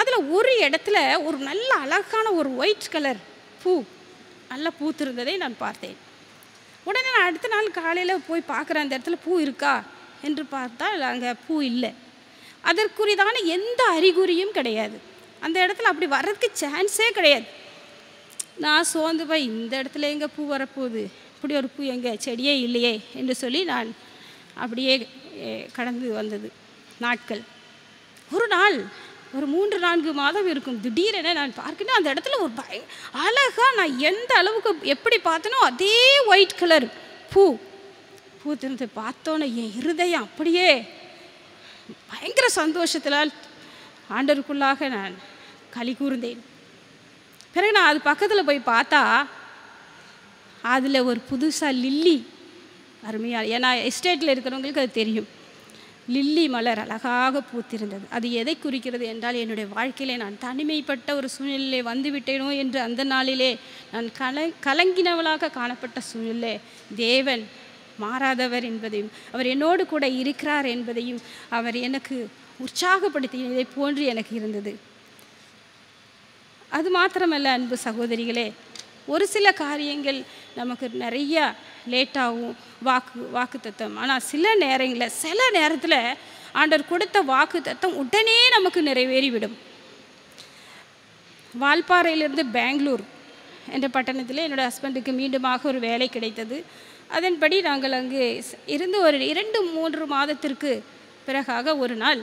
அதில் ஒரு இடத்துல ஒரு நல்ல அழகான ஒரு ஒயிட் கலர் பூ நல்லா பூத்திருந்ததை நான் பார்த்தேன். உடனே நான் அடுத்த நாள் காலையில் போய் பார்க்குறேன், அந்த இடத்துல பூ இருக்கா என்று பார்த்தால் அங்கே பூ இல்லை. அதற்குரியதான எந்த அறிகுறியும் கிடையாது. அந்த இடத்துல அப்படி வர்றதுக்கு சான்ஸே கிடையாது. நான் சோர்ந்து போய் இந்த இடத்துல எங்கே பூ வரப்போகுது, இப்படி ஒரு பூ எங்கே, செடியே இல்லையே என்று சொல்லி நான் அப்படியே கடந்து வந்தது நாட்கள். ஒரு நாள் ஒரு 3-4 மாதம் இருக்கும், திடீரென நான் பார்க்கணும் அந்த இடத்துல ஒரு அழகாக நான் எந்த அளவுக்கு எப்படி பார்த்தனோ அதே ஒயிட் கலர் பூ பூத்திருந்து பார்த்தோன்னே என் இருதயம் அப்படியே பயங்கர சந்தோஷத்தினால் ஆண்டவருக்குள்ளாக நான் களி கூர்ந்தேன். பிறகு நான் அது பக்கத்தில் போய் பார்த்தா அதில் ஒரு புதுசாக லில்லி, அருமையாக, ஏன்னா எஸ்டேட்டில் இருக்கிறவங்களுக்கு அது தெரியும், லில்லி மலர் அழகாக பூத்திருந்தது. அது எதை குறிக்கிறது என்றால், என்னுடைய வாழ்க்கையிலே நான் தனிமைப்பட்ட ஒரு சூழ்நிலையிலே வந்துவிட்டேனோ என்று அந்த நாளிலே நான் கலங்கினவளாக காணப்பட்ட சூழ்நிலை, தேவன் மாறாதவர் என்பதையும் அவர் என்னோடு கூட இருக்கிறார் என்பதையும் அவர் எனக்கு உற்சாகப்படுத்தியதை போன்று எனக்கு இருந்தது. அது மாத்திரமல்ல அன்பு சகோதரிகளே, ஒரு சில காரியங்கள் நமக்கு நிறைய லேட்டாகும் வாக்கு தத்தம். ஆனால் சில நேரத்தில் ஆண்டவர் கொடுத்த வாக்கு தத்தம் உடனே நமக்கு நிறைவேறிவிடும். வால்பாறையிலிருந்து பெங்களூர் என்ற பட்டணத்தில் என்னோடய ஹஸ்பண்டுக்கு மீண்டுமாக ஒரு வேலை கிடைத்தது. அதன்படி நாங்கள் அங்கு இருந்து ஒரு 2-3 மாதத்திற்கு பிறகாக ஒரு நாள்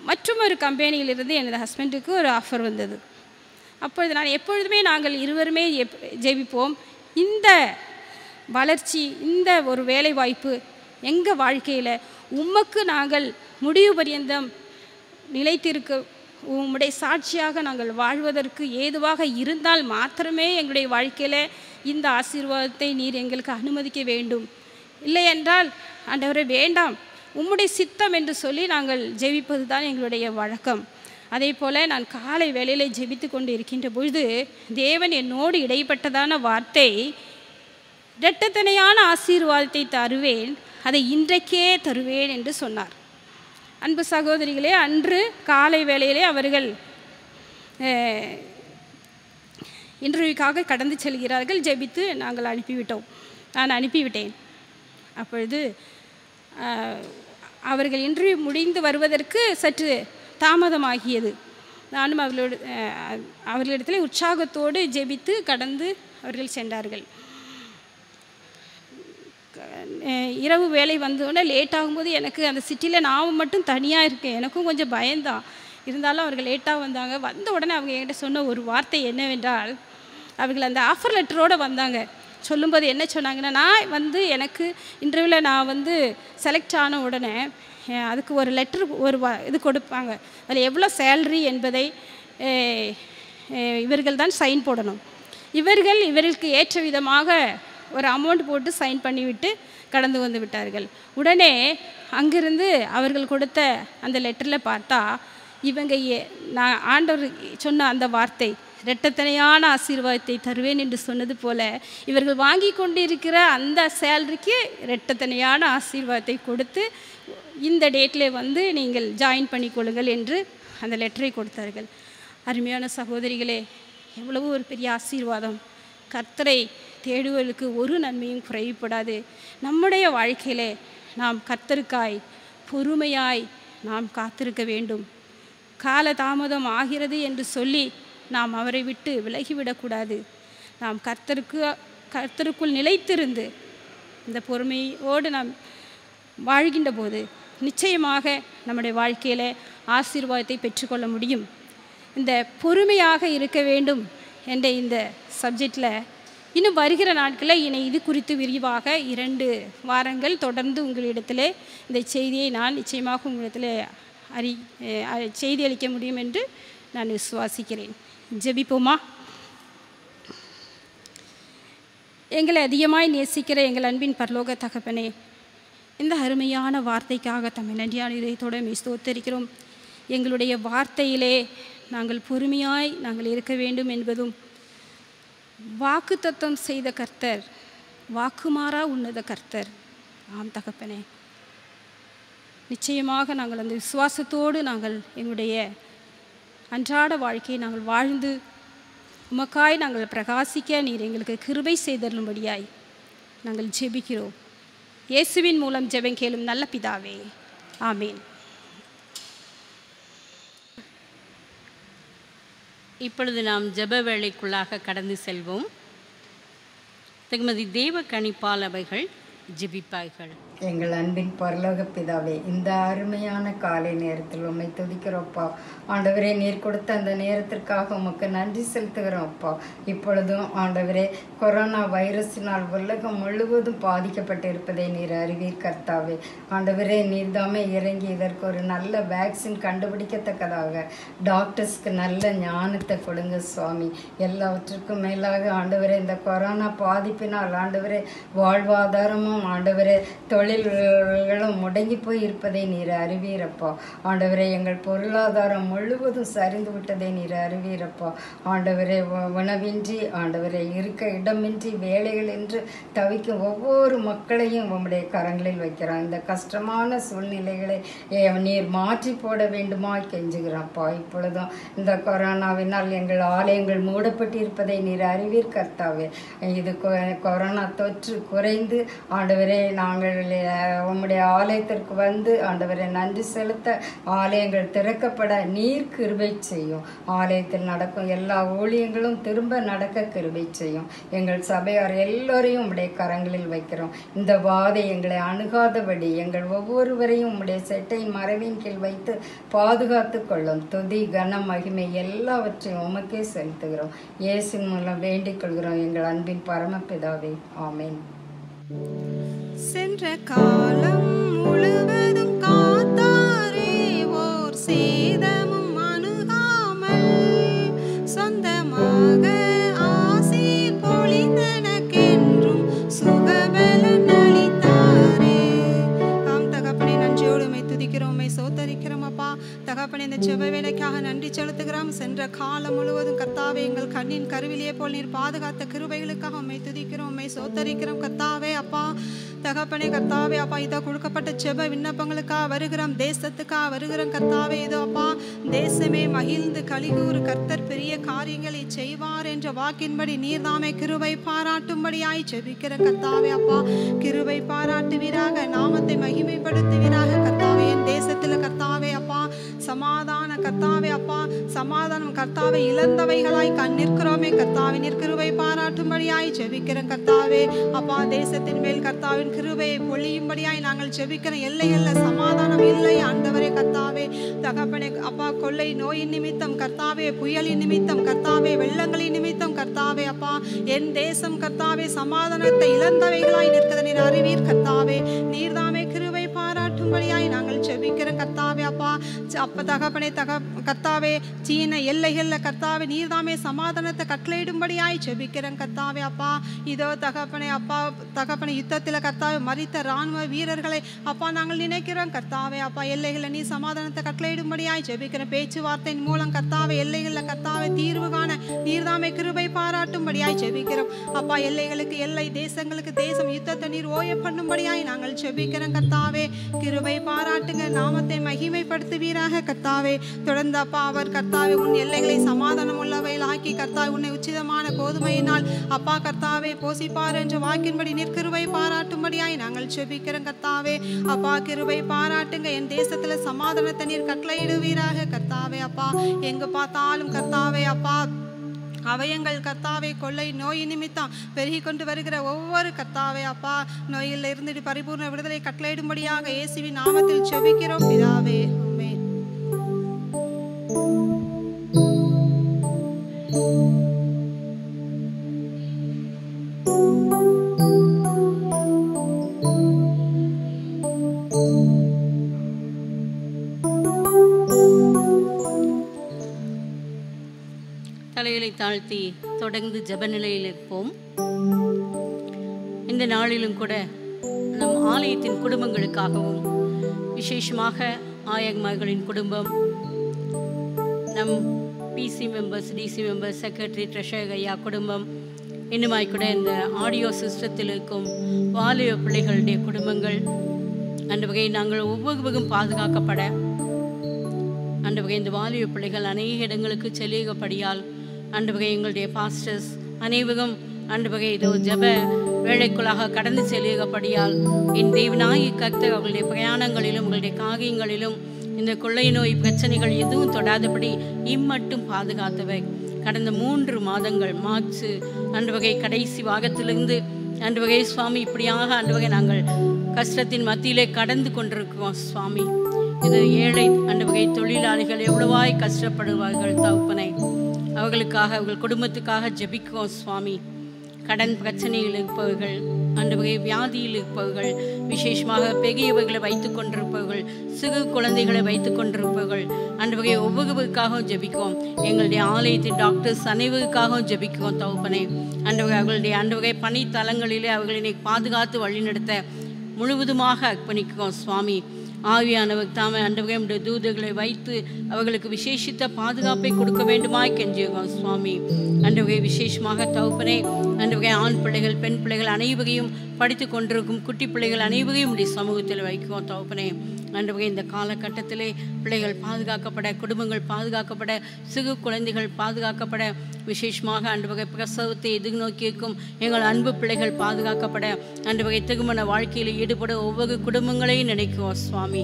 மற்றொரு கம்பெனியிலிருந்து எனது ஹஸ்பண்டுக்கு ஒரு ஆஃபர் வந்தது. அப்பொழுது நான் எப்பொழுதுமே நாங்கள் இருவருமே ஜெபிப்போம், இந்த வளர்ச்சி, இந்த ஒரு வேலை வாய்ப்பு எங்கள் வாழ்க்கையில் உமக்கு நாங்கள் முடிவு பரியந்தம் நிலைத்திருக்க, உம்முடைய சாட்சியாக நாங்கள் வாழ்வதற்கு ஏதுவாக இருந்தால் மாத்திரமே எங்களுடைய வாழ்க்கையில் இந்த ஆசீர்வாதத்தை நீர் எங்களுக்கு அனுமதிக்க வேண்டும், இல்லை என்றால் ஆண்டவரே வேண்டாம், உம்முடைய சித்தம் என்று சொல்லி நாங்கள் ஜெபிப்பது தான் எங்களுடைய வழக்கம். அதே போல் நான் காலை வேளையில் ஜெபித்து கொண்டு இருக்கின்ற பொழுது தேவன் என்னோடு இடைப்பட்டதான வார்த்தை, இரட்டத்தனையான ஆசீர்வாதத்தை தருவேன், அதை இன்றைக்கே தருவேன் என்று சொன்னார். அன்பு சகோதரிகளே, அன்று காலை வேளையிலே அவர்கள் இன்டர்வியூக்காக கடந்து செல்கிறார்கள். ஜெபித்து நாங்கள் நான் அனுப்பிவிட்டேன். அப்பொழுது அவர்கள் இன்டர்வியூ முடிந்து வருவதற்கு சற்று தாமதமாகியது. நானும் அவர்களிடத்தில் உற்சாகத்தோடு ஜெபித்து கடந்து அவர்கள் சென்றார்கள். இரவு வேலை வந்தோடனே லேட் ஆகும்போது எனக்கு அந்த சிட்டியில் நான் மட்டும் தனியாக இருக்கேன், எனக்கும் கொஞ்சம் பயந்தான். இருந்தாலும் அவர்கள் லேட்டாக வந்தாங்க. வந்த உடனே அவங்க என்கிட்ட சொன்ன ஒரு வார்த்தை என்னவென்றால், அவர்கள் அந்த ஆஃபர் லெட்டரோடு வந்தாங்க. சொல்லும்போது என்ன சொன்னாங்கன்னா, நான் எனக்கு இன்டர்வியூவில் நான் செலக்ட் ஆன உடனே அதுக்கு ஒரு லெட்டர் இது கொடுப்பாங்க, அதில் எவ்வளோ சேலரி என்பதை இவர்கள் தான் சைன் போடணும். இவர்களுக்கு ஏற்ற விதமாக ஒரு அமௌண்ட் போட்டு சைன் பண்ணிவிட்டு கடந்து வந்து விட்டார்கள். உடனே அங்கிருந்து அவர்கள் கொடுத்த அந்த லெட்டரில் பார்த்தா, நான் ஆண்டவர் சொன்ன அந்த வார்த்தை, இரட்டத்தனையான ஆசீர்வாதத்தை தருவேன் என்று சொன்னது போல, இவர்கள் வாங்கி கொண்டிருக்கிற அந்த சேலரிக்கு இரட்டத்தனையான ஆசீர்வாதத்தை கொடுத்து இந்த டேட்டில் நீங்கள் ஜாயின் பண்ணிக்கொள்ளுங்கள் என்று அந்த லெட்டரை கொடுத்தார்கள். அருமையான சகோதரிகளே, எவ்வளவு ஒரு பெரிய ஆசீர்வாதம்! கர்த்தரை தேடுவதற்கு ஒரு நன்மையும் குறைவுபடாது. நம்முடைய வாழ்க்கையிலே நாம் கர்த்தருக்காய் பொறுமையாய் நாம் காத்திருக்க வேண்டும். கால தாமதம் ஆகிறது என்று சொல்லி நாம் அவரை விட்டு விலகிவிடக்கூடாது. நாம் கர்த்தருக்குள் நிலைத்திருந்து இந்த பொறுமையோடு நாம் வாழ்கின்ற போது நிச்சயமாக நம்முடைய வாழ்க்கையில் ஆசீர்வாதத்தை பெற்றுக்கொள்ள முடியும். இந்த பொறுமையாக இருக்க வேண்டும் என்ற இந்த சப்ஜெக்டில் இன்னும் வருகிற நாட்களில் இது குறித்து விரிவாக 2 வாரங்கள் தொடர்ந்து உங்களிடத்தில் இந்த செய்தியை நான் நிச்சயமாக உங்களிடத்தில் செய்தி அளிக்க முடியும் என்று நான் விசுவாசிக்கிறேன். ஜெபிப்போமா? எங்களை அதிகமாய் நேசிக்கிற எங்கள் அன்பின் பரலோக தகப்பனே, இந்த அருமையான வார்த்தைக்காக தம்மை நன்றியான இதயத்தோடு ஸ்தோத்திரிக்கிறோம். எங்களுடைய வார்த்தையிலே நாங்கள் பொறுமையாய் நாங்கள் இருக்க வேண்டும் என்பதும், வாக்கு தத்தம் செய்த கர்த்தர் வாக்குமாறா உன்னத கர்த்தர். ஆம் தகப்பனே, நிச்சயமாக நாங்கள் அந்த விசுவாசத்தோடு நாங்கள் எங்களுடைய அன்றாட வாழ்க்கையை நாங்கள் வாழ்ந்து உமக்காய் நாங்கள் பிரகாசிக்க நீர் எங்களுக்கு கிருபை செய்தருளும்படியாய் நாங்கள் ஜெபிக்கிறோம். இயேசுவின் மூலம் ஜெபம் கேளும் நல்ல பிதாவே, ஆமேன். இப்பொழுது நாம் ஜெப வேளைக்குள்ளாக கடந்து செல்வோம். திருமதி தேவ கணிப்பால் அவர்கள் ஜெபிப்பார்கள். எங்கள் அன்பின் பரலோக பிதாவே, இந்த அருமையான காலை நேரத்தில் உம்மை துதிக்கிறோம்ப்பா. ஆண்டவரே, நீர் கொடுத்த அந்த நேரத்திற்காக உமக்கு நன்றி செலுத்துகிறோம் அப்பா. இப்பொழுதும் ஆண்டவரே, கொரோனா வைரஸினால் உலகம் முழுவதும் பாதிக்கப்பட்டு இருப்பதை நீர் அறிவீர் கர்த்தாவே. ஆண்டவரே, நீர் தாமே இறங்கி இதற்கு ஒரு நல்ல வேக்சின் கண்டுபிடிக்கத்தக்கதாக டாக்டர்ஸ்க்கு நல்ல ஞானத்தை கொடுங்க சுவாமி. எல்லாவற்றுக்கும் மேலாக ஆண்டவரே, இந்த கொரோனா பாதிப்பினால் ஆண்டவரே வாழ்வாதாரமும் ஆண்டவரே தொழில்களும் முடங்கி போய் இருப்பதை நீர் அறிவீரப்பா. ஆண்டவரே, எங்கள் பொருளாதாரம் முழுவதும் சரிந்து விட்டதை நீர் அறிவீரப்பா. ஆண்டவரே, உணவின்றி ஆண்டவரே இருக்க இடமின்றி வேலைகள் என்று தவிக்கும் ஒவ்வொரு மக்களையும் உம்முடைய கரங்களில் வைக்கிறோம். இந்த கஷ்டமான சூழ்நிலைகளை நீர் மாற்றி போட வேண்டுமா கெஞ்சுகிறோம்ப்பா. இப்பொழுதும் இந்த கொரோனாவினால் எங்கள் ஆலயங்கள் மூடப்பட்டு இருப்பதை நீர் அறிவீர் கர்த்தாவே. இது கொரோனா தொற்று குறைந்து ஆண்டவரே நாங்கள் உம்முடைய ஆலயத்திற்கு வந்து ஆண்டவரை நன்றி செலுத்த ஆலயங்கள் திறக்கப்பட நீர் கிருபை செய்யும். ஆலயத்தில் நடக்கும் எல்லா ஊழியங்களும் திரும்ப நடக்க கிருபை செய்யும். எங்கள் சபையார் எல்லோரையும் உம்முடைய கரங்களில் வைக்கிறோம். இந்த வாதை எங்களை அணுகாதபடி எங்கள் ஒவ்வொருவரையும் உம்முடைய செட்டையின் மறைவின் கீழ் வைத்து பாதுகாத்து கொள்ளும். துதி கன மகிமை எல்லாவற்றையும் உமக்கே செலுத்துகிறோம். இயேசுவின் மூலம் வேண்டிக் கொள்கிறோம் எங்கள் அன்பின் பரமபிதாவே. ஆமென். சென்ற காலம் முழுவதும் காத்தாரே, ஓர் சேதமும் அணுகாமல் சொந்தமாக ஆசீர் பொழிந்தனக்கென்றும் சுகபலன் அளித்தாரே. ஆம் தகப்பனே, நன்றியோடு உம்மை துதிக்கிறோம், உம்மை சோத்தரிக்கிறோம் அப்பா. தகப்பனே, இந்த செப வேலைக்காக நன்றி செலுத்துகிறோம். சென்ற காலம் முழுவதும் கர்த்தாவே எங்கள் கண்ணின் கருவிலேயே போல் நீர் பாதுகாத்த கிருபைகளுக்காக உம்மை துதிக்கிறோம், உம்மை சோத்தரிக்கிறோம் கர்த்தாவே அப்பா. தகப்பனே கர்த்தாவே அப்பா, இதோ கொடுக்கப்பட்ட செப விண்ணப்பங்களுக்காக வருகிறோம், தேசத்துக்காக வருகிறோம் கர்த்தாவே. இதோ அப்பா, தேசமே மகிழ்ந்து கலிகூறு கர்த்தர் பெரிய காரியங்களை செய்வார் என்ற வாக்கின்படி நீர்தாமே கிருபை பாராட்டும்படியாய் செபிக்கிற கர்த்தாவே அப்பா. கிருபை பாராட்டுவீராக, நாமத்தை மகிமைப்படுத்துவீராக கர்த்தாவே. என் தேசத்தில் கர்த்தாவே அப்பா சமாதான கர்த்தாவே அப்பா, சமாதானம் கர்த்தாவே இழந்தவைகளாய் நிற்கிறோமே கர்த்தாவே. நீர் கிருபை பாராட்டும்படியாய் ஜெபிக்கிற கர்த்தாவே அப்பா. தேசத்தின் மேல் கர்த்தாவின் கிருபையை பொழியும்படியாய் நாங்கள் ஜெபிக்கிற. எல்லைகளில் சமாதானம் இல்லை ஆண்டவரே கர்த்தாவே. தகப்பனே அப்பா, கொள்ளை நோயின் நிமித்தம் கர்த்தாவே, புயலின் நிமித்தம் கர்த்தாவே, வெள்ளங்களின் நிமித்தம் கர்த்தாவே அப்பா, என் தேசம் கர்த்தாவே சமாதானத்தை இழந்தவைகளாய் நிற்கிறது நீர் அறிவீர் கர்த்தாவே. நீர்தாமே கிருபை பாராட்டும்படியாய் நாங்கள் ஜெபிக்கிற கர்த்தாவே அப்பா. அப்ப தகப்பனே கர்த்தாவே, சீன எல்லைகளில் கர்த்தாவே நீர்தாமே சமாதானத்தை கட்டளையிடும்படியாய் ஜெபிக்கிறேன் கர்த்தாவே அப்பா. இதோ தகப்பனே அப்பா, தகப்பனே யுத்தத்தில் கர்த்தாவே மரித்த இராணுவ வீரர்களை அப்பா நாங்கள் நினைக்கிறோம் கர்த்தாவே அப்பா. எல்லைகளில் நீ சமாதானத்தை கட்டளையிடும்படியாய் ஜெபிக்கிறேன். பேச்சுவார்த்தையின் மூலம் கர்த்தாவே எல்லைகளில் கர்த்தாவே தீர்வு காண நீர்தாமே கிருபை பாராட்டும்படியாய் ஜெபிக்கிறோம் அப்பா. எல்லைகளுக்கு எல்லை, தேசங்களுக்கு தேசம், யுத்தத்தை நீர் ஓய பண்ணும்படியாய் நாங்கள் ஜெபிக்கிறோம் கர்த்தாவே. கிருபை பாராட்டுங்க, நாமத்தை மகிமைப்படுத்துவீராக கர்த்தாவே. தொடர்ந்து அப்பா அவர் கர்த்தாவே உன் எல்லைகளை சமாதானம் உள்ளவையில் ஆக்கி கர்த்தாவே உன்னை உச்சிதமான கோதுமையினால் அப்பா கர்த்தாவே போசிப்பார் என்ற வாக்கின்படி நீர் கிருபை பாராட்டும்படியாய் நாங்கள் ஜெபிக்கிறோம் கர்த்தாவே அப்பா. கிருபை பாராட்டுங்க, என் தேசத்துல சமாதானத்தை நீர் கட்டளையிடுவீராக கர்த்தாவே அப்பா. எங்கு பார்த்தாலும் கர்த்தாவே அப்பா அவயங்கள் கர்த்தாவே கொள்ளை நோய் நிமித்தம் பெருகி கொண்டு வருகிற ஒவ்வொரு கர்த்தாவே அப்பா நோயில் இருந்துட்டு பரிபூர்ண விடுதலை கட்டளையிடும்படியாக இயேசுவின் நாமத்தில் ஜெபிக்கிறோம் பிதாவே. ஆமென். தலைகளை தாழ்த்தி தொடர்ந்து ஜெப நிலையில் இருப்போம். இந்த நாளிலும் கூட நம் ஆலயத்தின் குடும்பங்களுக்காகவும், விசேஷமாக ஆயர்மார்களின் குடும்பம், நம் PC members, DC members, secretary, treasurer ஐயா குடும்பம், இன்னுமாய் கூட இந்த ஆடியோ சிஸ்டத்தில் இருக்கும் வாலிப பிள்ளைகளுடைய குடும்பங்கள், அந்த வகை நாங்கள் ஒவ்வொருவரும் பாதுகாக்கப்பட, அந்த வகை இந்த வாலிப பிள்ளைகள் அநேக இடங்களுக்கு செல்லியபடியால் அந்த வகை எங்களுடைய பாஸ்டர்ஸ் அனைவரும் அந்த வகை இதோ ஜெப வேலைக்குள்ளாக கடந்து செல்லியபடியால் என் தேவனாகி கர்த்தர் அவர்களுடைய பிரயாணங்களிலும் உங்களுடைய காரியங்களிலும் இந்த கொள்ளை நோய் பிரச்சனைகள் எதுவும் தொடாதபடி இம்மட்டும் பாதுகாத்தவை. கடந்த 3 மாதங்கள் மார்ச் அந்த வகை கடைசி வாரத்திலிருந்து ஆண்டவரே சுவாமி, இப்படியாக ஆண்டவரே நாங்கள் கஷ்டத்தின் மத்தியிலே கடந்து கொண்டிருக்கிறோம் சுவாமி. இது ஏழை ஆண்டவரே தொழிலாளிகள் எவ்வளவாய் கஷ்டப்படுவார்கள் தகப்பனே. அவர்களுக்காக, அவர்கள் குடும்பத்துக்காக ஜெபிக்கிறோம் சுவாமி. கடன் பிரச்சனையில் இருப்பவர்கள், ஆண்டவரே வியாதியில் இருப்பவர்கள், விசேஷமாக பெரியவர்களை வைத்து கொண்டிருப்பவர்கள், சிறு குழந்தைகளை வைத்து கொண்டிருப்பவர்கள், ஆண்டவரே ஒவ்வொருவருக்காகவும் ஜெபிக்கிறோம். எங்களுடைய ஆலயத்தின் டாக்டர்ஸ் அனைவருக்காகவும் ஜெபிக்கிறோம் தகப்பனே. ஆண்டவரே அவர்களுடைய ஆண்டவரே பணித்தலங்களிலே அவர்களை பாதுகாத்து வழிநடத்த முழுவதுமாக அர்ப்பணிக்கிறோம் சுவாமி. ஆவியானவர் தாமே ஆண்டவரே உடைய தூதர்களை வைத்து அவர்களுக்கு விசேஷித்த பாதுகாப்பை கொடுக்க வேண்டுமாய் கெஞ்சுகிறோம் சுவாமி. ஆண்டவரே விசேஷமாக தகப்பனே, ஆண்டவரே ஆண் பிள்ளைகள், பெண் பிள்ளைகள் அனைவரையும் படித்து கொண்டிருக்கும் குட்டி பிள்ளைகள் அனைவரையும் உடைய சமூகத்தில் வைக்கிறோம் தகப்பனே. ஆண்டவரே இந்த காலகட்டத்திலே பிள்ளைகள் பாதுகாக்கப்பட, குடும்பங்கள் பாதுகாக்கப்பட, சிறு குழந்தைகள் பாதுகாக்கப்பட, விசேஷமாக ஆண்டவரே பிரசவத்தை எதிர்நோக்கியிருக்கும் எங்கள் அன்பு பிள்ளைகள் பாதுகாக்கப்பட, ஆண்டவரே திருமண வாழ்க்கையில் ஈடுபட ஒவ்வொரு குடும்பங்களையும் நினைக்கிறோம் சுவாமி.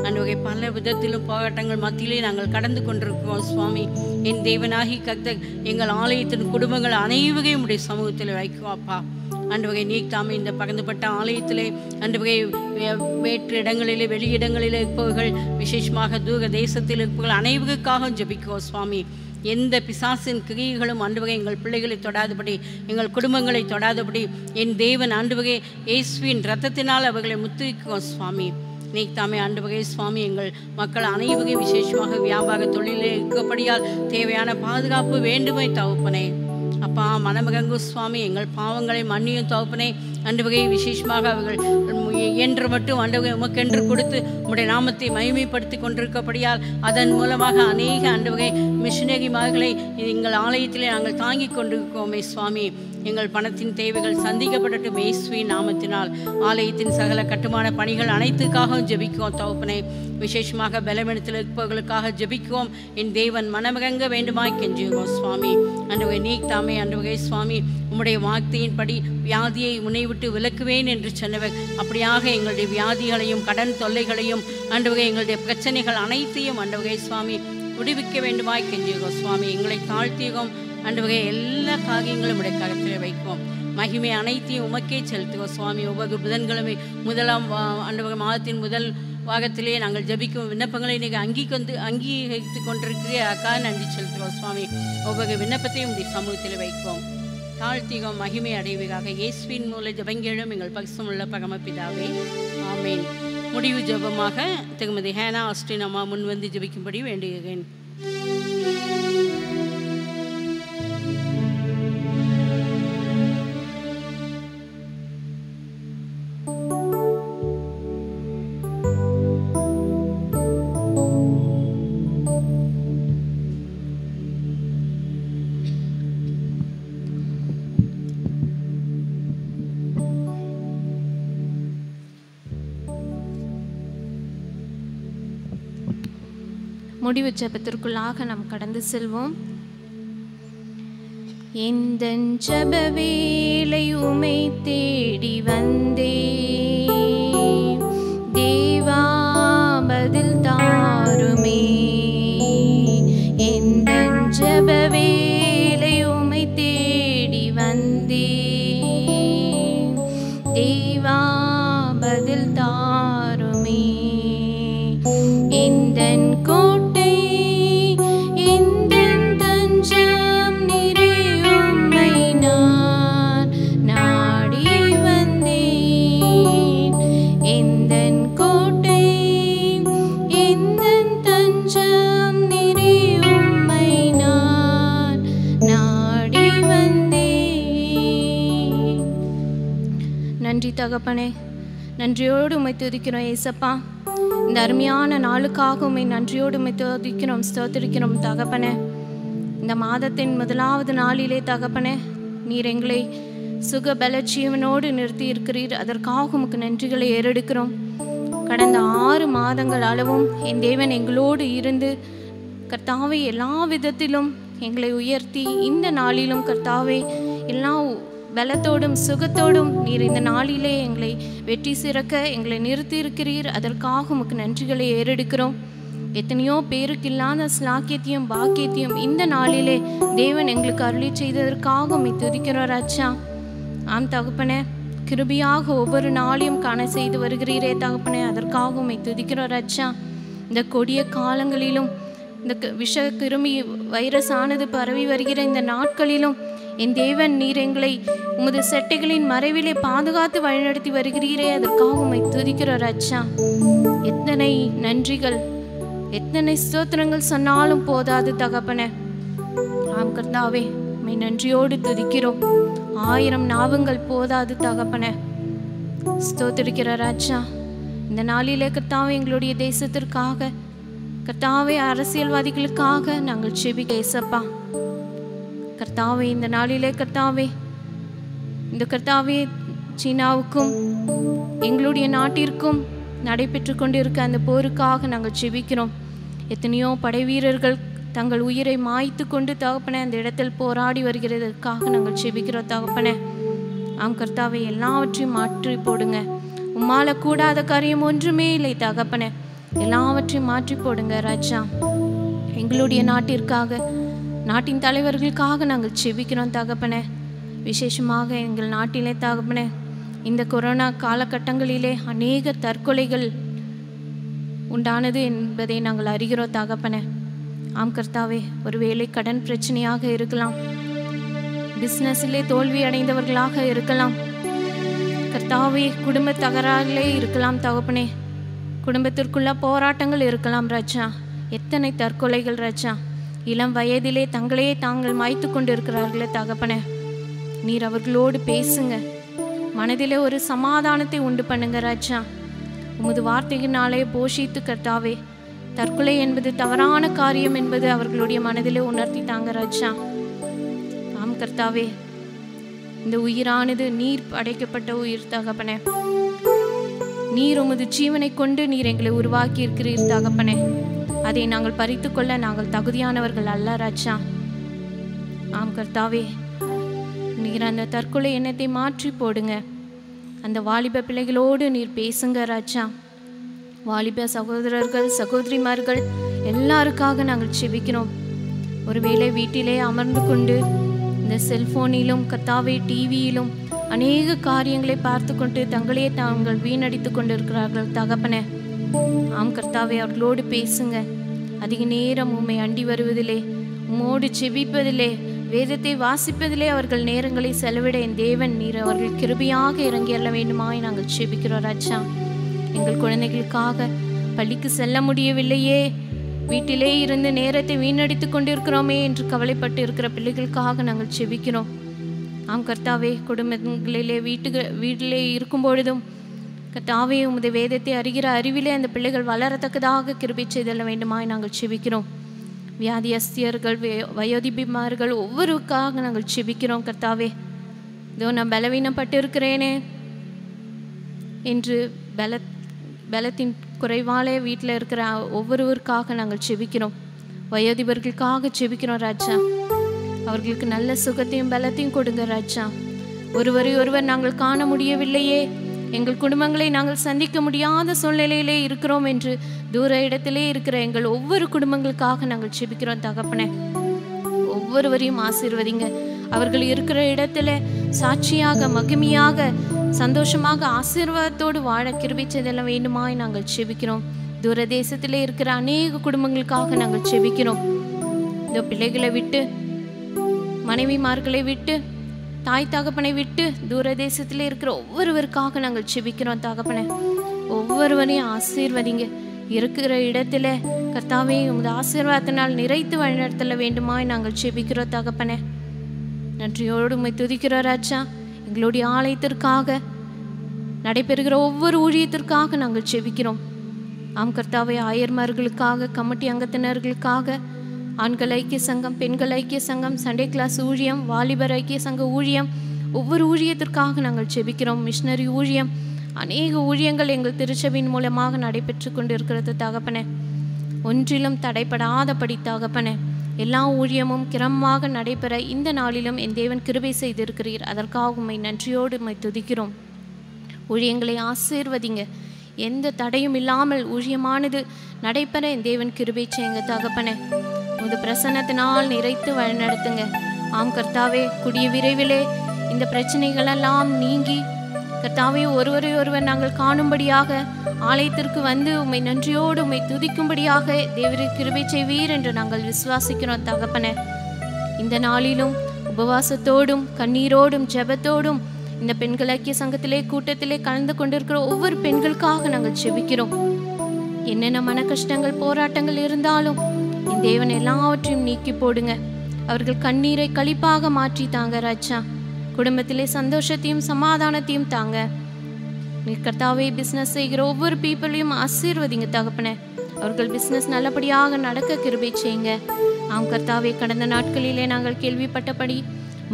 ஆண்டவரே பல விதத்திலும் போராட்டங்கள் மத்தியிலே நாங்கள் கடந்து கொண்டிருக்கிறோம் சுவாமி. என் தேவனாகி கர்த்தர் எங்கள் ஆலயத்தின் குடும்பங்கள் அனைவரையும் உடைய சமூகத்தில் வைக்கிறோம் அப்பா. ஆண்டவரே நீர் தாமே இந்த பகிர்ந்துபட்ட ஆலயத்திலே ஆண்டவரே வேற்று இடங்களிலே, வெளியிடங்களிலே இருப்பவர்கள், விசேஷமாக தூர தேசத்தில் இருப்பவர்கள் அனைவருக்காகவும் ஜெபிக்கிறோம் சுவாமி. எந்த பிசாசின் கிரியைகளும் ஆண்டவரே எங்கள் பிள்ளைகளை தொடாதபடி, எங்கள் குடும்பங்களை தொடாதபடி என் தேவன் ஆண்டவரே இயேசுவின் இரத்தத்தினால் அவர்களை முத்திரிக்கிறோம் சுவாமி. நீ தாமே ஆண்டவரே சுவாமி, எங்கள் மக்கள் அனைவரையும் விசேஷமாக வியாபார தொழிலே இருக்கப்படியால் தேவையான பாதுகாப்பு வேண்டுமே தகப்பனே. அப்பா மனமகங்கு சுவாமி, எங்கள் பாவங்களை மன்னியும் தகப்பனே. ஆண்டவரே விசேஷமாக அவர்கள் என்று மட்டும் ஆண்டவரே உமக்கென்று கொடுத்து உம்முடைய நாமத்தை மகிமைப்படுத்தி கொண்டிருக்கப்படியால் அதன் மூலமாக அநேக ஆண்டவரே மிஷினரிமார்களை எங்கள் ஆலயத்திலே நாங்கள் தாங்கி கொண்டிருக்கோமே சுவாமி. எங்கள் பணத்தின் தேவைகள் சந்திக்கப்படட்டும் இயேசுவின் நாமத்தினால். ஆலயத்தின் சகல கட்டுமான பணிகள் அனைத்துக்காகவும் ஜெபிக்கிறோம் தகப்பனே. விசேஷமாக பலவீனத்தில் இருப்பவர்களுக்காக ஜெபிக்கிறோம். என் தேவன் மனமகங்க வேண்டுமாய் கெஞ்சுகிறோம் சுவாமி. ஆண்டவரே நீ தாமே ஆண்டவரே சுவாமி, உம்முடைய வார்த்தையின்படி வியாதியை உன்னை விட்டு விலக்குவேன் என்று சொன்னவர் அப்படியாக எங்களுடைய வியாதிகளையும் கடன் தொல்லைகளையும் ஆண்டவரே எங்களுடைய பிரச்சனைகள் அனைத்தையும் ஆண்டவரே சுவாமி விடுவிக்க வேண்டுமாய் கெஞ்சுகிறோம் சுவாமி. எங்களை தாழ்த்தியோம் ஆண்டவரே, எல்லா காரியங்களும் உடைய கருத்தில் வைக்கும். மகிமை அனைத்தையும் உமக்கே செலுத்துவோம் சுவாமி. ஒவ்வொரு புதன்கிழமை முதலாம் ஆண்டவரே மாதத்தின் முதல் வாகத்திலே நாங்கள் ஜபிக்கும் விண்ணப்பங்களை நீங்கள் அங்கீகரித்து கொண்டிருக்கிறீர்கள். நன்றி செலுத்துவோம் சுவாமி. ஒவ்வொரு விண்ணப்பத்தையும் உடைய சமூகத்தில் வைப்போம். தாழ்த்திகம் மகிமை அடைவதாக இயேசுவின் மூல ஜபங்கேழும் எங்கள் பரிசுமுள்ள பரமபிதாவே, ஆமேன். முடிவு ஜபமாக திருமதி ஹேனா ஆஸ்டின் அம்மா முன்வந்து ஜபிக்கும்படி வேண்டுகிறேன். முடிவு ஜெபத்திற்குள்ளாக நாம் கடந்து செல்வோம். எந்தன் ஜெப வேளை உம்மை தேடி வந்தே, தேவா பதில் தாருமே. எந்தன் ஜெப வேளை உம்மை தேடி வந்தே, தேவா பதில் தாருமே. எந்தன் கோட்டை எந்தன் தஞ்சம் நீரே, உம்மை நான் நாடி வந்தேன். எந்தன் கோட்டை எந்தன் தஞ்சம் நீரே, உம்மை நான் நாடி வந்தேன். நன்றி தகப்பனே, நன்றியோடு உம்மை துதிக்கிறோம் ஏசப்பா. இந்த அருமையான நாளுக்காக உம்மை நன்றியோடு உம்மை துதிக்கிறோம், ஸ்தோத்திரிக்கிறோம் தகப்பனே. இந்த மாதத்தின் முதலாவது நாளிலே தகப்பனே, நீர் எங்களை சுக பலஜீவனோடு நிறுத்தி இருக்கிறீர். அதற்காக உமக்கு நன்றிகளை ஏறெடுக்கிறோம். கடந்த 6 மாதங்கள் அளவும் என் தேவன் எங்களோடு இருந்து கர்த்தாவே எல்லா விதத்திலும் எங்களை உயர்த்தி, இந்த நாளிலும் கர்த்தாவே எல்லா பலத்தோடும் சுகத்தோடும் நீர் இந்த நாளிலே எங்களை வெற்றி சிறக்க எங்களை நிறுத்தி இருக்கிறீர். அதற்காக உமக்கு நன்றிகளை ஏறெடுக்கிறோம். எத்தனையோ பேருக்கு இல்லாத ஸ்லாக்கியத்தையும் பாக்கியத்தையும் இந்த நாளிலே தேவன் எங்களுக்கு அருளி செய்ததற்காக உம்மை துதிக்கிறோம் ராஜா. ஆம் தகப்பனே, கிருபியாக ஒவ்வொரு நாளையும் காண செய்து வருகிறீரே தகப்பனே, அதற்காக உம்மை துதிக்கிறோம் ராஜா. இந்த கொடிய காலங்களிலும், இந்த விஷ கிருமி வைரஸ் ஆனது பரவி வருகிற இந்த நாட்களிலும் என் தேவன், நீர் எங்களை உமது செட்டைகளின் மறைவிலே பாதுகாத்து வழிநடத்தி வருகிறீரே, அதற்காக உம்மை துதிக்கிறோம் ராஜா. எத்தனை நன்றிகள், எத்தனை ஸ்தோத்திரங்கள் சொன்னாலும் போதாது தகப்பனே. ஆம் கர்த்தாவே, உம்மை நன்றியோடு துதிக்கிறோம். 1000 நாவுங்கள் போதாது தகப்பனே. ஸ்தோத்திரிக்கிற ராஜா. இந்த நாளிலே கர்த்தாவே, எங்களுடைய தேசத்திற்காக கர்த்தாவே, அரசியல்வாதிகளுக்காக நாங்கள் செபிக்க ஏசப்பா. கர்த்தாவே, இந்த நாளிலே கர்த்தாவே, இந்த கர்த்தாவே சீனாவுக்கும் எங்களுடைய நாட்டிற்கும் நடைபெற்று கொண்டிருக்க அந்த போருக்காக நாங்கள் செபிக்கிறோம். எத்தனையோ படை வீரர்கள் தங்கள் உயிரை மாய்த்து கொண்டு தகப்பனே அந்த இடத்தில் போராடி வருகிறதற்காக நாங்கள் செபிக்கிறோம் தகப்பனே. ஆம் கர்த்தாவே, எல்லாவற்றையும் மாற்றி போடுங்க. உம்மால கூடாத காரியம் ஒன்றுமே இல்லை தகப்பனே. எல்லாவற்றையும் மாற்றி போடுங்க ராஜா. எங்களுடைய நாட்டிற்காக, நாட்டின் தலைவர்களுக்காக நாங்கள் செபிக்கிறோம் தகப்பனே. விசேஷமாக எங்கள் நாட்டிலே தகப்பனே, இந்த கொரோனா காலகட்டங்களிலே அநேக தற்கொலைகள் உண்டானது என்பதை நாங்கள் அறிகிறோம் தகப்பனே. ஆம் கர்த்தாவே, ஒருவேளை கடன் பிரச்சனையாக இருக்கலாம், பிஸ்னஸிலே தோல்வி அடைந்தவர்களாக இருக்கலாம் கர்த்தாவே, குடும்ப தகராறிலே இருக்கலாம் தகப்பனே, குடும்பத்திற்குள்ள போராட்டங்கள் இருக்கலாம் ராஜா. எத்தனை தற்கொலைகள் ராஜா. இளம் வயதிலே தங்களையே தாங்கள் மாய்த்து கொண்டு இருக்கிறார்களே தகப்பனே. நீர் அவர்களோடு பேசுங்க, மனதிலே ஒரு சமாதானத்தை உண்டு பண்ணுங்க ராஜா. உமது வார்த்தையினாலே போஷித்து கர்த்தாவே, தற்கொலை என்பது தவறான காரியம் என்பது அவர்களுடைய மனதிலே உணர்த்தி தாங்க ராஜா. ஆம் கர்த்தாவே, இந்த உயிரானது நீர் படைக்கப்பட்ட உயிர் தகப்பனே. நீர் உமது ஜீவனை கொண்டு நீர் எங்களை உருவாக்கி இருக்கிறீர் தகப்பனே. அதை நாங்கள் பறித்து கொள்ள நாங்கள் தகுதியானவர்கள் அல்ல ராஜா. ஆம் கர்த்தாவே, நீர் அந்த தற்கொலை எண்ணத்தை மாற்றி போடுங்க. அந்த வாலிப பிள்ளைகளோடு நீர் பேசுங்க ராஜா. வாலிப சகோதரர்கள் சகோதரிமார்கள் எல்லாருக்காக நாங்கள் செபிக்கிறோம். ஒருவேளை வீட்டிலே அமர்ந்து கொண்டு இந்த செல்போனிலும் கர்த்தாவே டிவியிலும் அநேக காரியங்களை பார்த்து கொண்டு தங்களையே தாங்கள் வீணடித்து கொண்டு இருக்கிறார்கள் தகப்பனே. ஆம் கர்த்தாவே, அவர்களோடு பேசுங்க. அதிக நேரம் உம்மை அண்டி வருவதிலே, உம்மோடு செபிப்பதிலே, வேதத்தை வாசிப்பதிலே அவர்கள் நேரங்களை செலவிட என் தேவன் நீர் அவர்கள் கிருபையாக இறங்கி அள்ள வேண்டுமாய் நாங்கள் செபிக்கிறோம் ராஜா. எங்கள் குழந்தைகளுக்காக பள்ளிக்கு செல்ல முடியவில்லையே, வீட்டிலே இருந்து நேரத்தை வீணடித்து கொண்டிருக்கிறோமே என்று கவலைப்பட்டு இருக்கிற பிள்ளைகளுக்காக நாங்கள் செபிக்கிறோம். ஆம் கர்த்தாவே, குடும்பங்களிலே வீட்டிலே இருக்கும் பொழுதும் கர்த்தாவே, உமது வேதத்தை அறிகிற அறிவிலே அந்த பிள்ளைகள் வளரத்தக்கதாக கிருபை செய்தல்ல வேண்டுமாய் நாங்கள் செபிக்கிறோம். வியாதியஸ்தியர்கள், வயோதிபிமார்கள் ஒவ்வொருக்காக நாங்கள் செபிக்கிறோம் கர்த்தாவே. இதோ நான் பலவீனப்பட்டு இருக்கிறேனே என்று பலத்தின் குறைவாலே வீட்டில் இருக்கிற ஒவ்வொருவருக்காக நாங்கள் செபிக்கிறோம். வயோதிபர்களுக்காக செபிக்கிறோம் ராஜா. அவர்களுக்கு நல்ல சுகத்தையும் பலத்தையும் கொடுங்க ராஜா. ஒருவரை ஒருவர் நாங்கள் காண முடியவில்லையே, எங்கள் குடும்பங்களை நாங்கள் சந்திக்க முடியாத சூழ்நிலையிலே இருக்கிறோம் என்று தூர இடத்திலே இருக்கிற எங்கள் ஒவ்வொரு குடும்பங்களுக்காக நாங்கள் செபிக்கிறோம் தகப்பனே. ஒவ்வொருவரையும் ஆசீர்வதிங்க. அவர்கள் இருக்கிற இடத்துல சாட்சியாக, மகிமையாக, சந்தோஷமாக, ஆசீர்வாதத்தோடு வாழ கிருபை செய்தல்ல வேண்டுமாய் நாங்கள் செபிக்கிறோம். தூர தேசத்திலே இருக்கிற அநேக குடும்பங்களுக்காக நாங்கள் செபிக்கிறோம். இந்த பிள்ளைகளை விட்டு, மனைவிமார்களை விட்டு, தாய் தகப்பனை விட்டு தூர தேசத்திலே இருக்கிற ஒவ்வொருவருக்காக நாங்கள் செபிக்கிறோம் தகப்பனே. ஒவ்வொருவரையும் ஆசீர்வதிங்க. இருக்கிற இடத்துல கர்த்தாவே உமது ஆசீர்வாதத்தினால் நிறைத்து வழிநடத்தல வேண்டுமாய் நாங்கள் செபிக்கிறோம் தகப்பனே. நன்றியோடு உம்மை துதிக்கிறோம் ராஜா. எங்களுடைய ஆலயத்திற்காக நடைபெறுகிற ஒவ்வொரு ஊழியத்திற்காக நாங்கள் செபிக்கிறோம். ஆம் கர்த்தாவே, ஆயர்மார்களுக்காக, கமிட்டி அங்கத்தினர்களுக்காக, ஆண்கள் ஐக்கிய சங்கம், பெண்கள் ஐக்கிய சங்கம், சண்டே கிளாஸ் ஊழியம், வாலிபர் ஐக்கிய சங்க ஊழியம், ஒவ்வொரு ஊழியத்திற்காக நாங்கள் செபிக்கிறோம். மிஷினரி ஊழியம், அநேக ஊழியங்கள் எங்கள் திருச்சபையின் மூலமாக நடைபெற்று கொண்டு இருக்கிறது தகப்பனே. ஒன்றிலும் தடைப்படாதபடி தகப்பனே, எல்லா ஊழியமும் கிரமமாக நடைபெற இந்த நாளிலும் என் தேவன் கிருபை செய்திருக்கிறீர். அதற்காக உம்மை நன்றியோடு உம்மை துதிக்கிறோம். ஊழியங்களை ஆசீர்வதிங்க. எந்த தடையும் இல்லாமல் ஊழியமானது நடைபெற என் தேவன் கிருபை செய்யுங்க தகப்பனே. உமது பிரசன்னத்தினால் நிறைத்து வழிநடத்துங்க. ஆம் கர்த்தாவே, கூடிய விரைவிலே இந்த பிரச்சனைகளெல்லாம் நீங்கி கர்த்தாவே ஒருவரை ஒருவர் நாங்கள் காணும்படியாக ஆலயத்திற்கு வந்து உம்மை நன்றியோடு உம்மை துதிக்கும்படியாக தேவரே கிருபை செய்வீர் என்று நாங்கள் விசுவாசிக்கிறோம் தகப்பனே. இந்த நாளிலும் உபவாசத்தோடும் கண்ணீரோடும் ஜெபத்தோடும் இந்த பெண்கள் ஐக்கிய சங்கத்திலே கூட்டத்திலே கலந்து கொண்டிருக்கிற ஒவ்வொரு பெண்களுக்காக நாங்கள் ஜெபிக்கிறோம். என்னென்ன மன கஷ்டங்கள் போராட்டங்கள் இருந்தாலும் இந்த தேவன் எல்லாவற்றையும் நீக்கி போடுங்க. அவர்கள் கண்ணீரை களிப்பாக மாற்றி தாங்க ராஜா. குடும்பத்திலே சந்தோஷத்தையும் சமாதானத்தையும் தாங்க. நீ கர்த்தாவே பிஸ்னஸ் செய்கிற ஒவ்வொரு பீப்புளையும் ஆசீர்வதிங்க தகப்பனே. அவர்கள் பிஸ்னஸ் நல்லபடியாக நடக்க கிருபை செய்யுங்க. ஆம் கர்த்தாவே, கடந்த நாட்களிலே நாங்கள் கேள்விப்பட்டபடி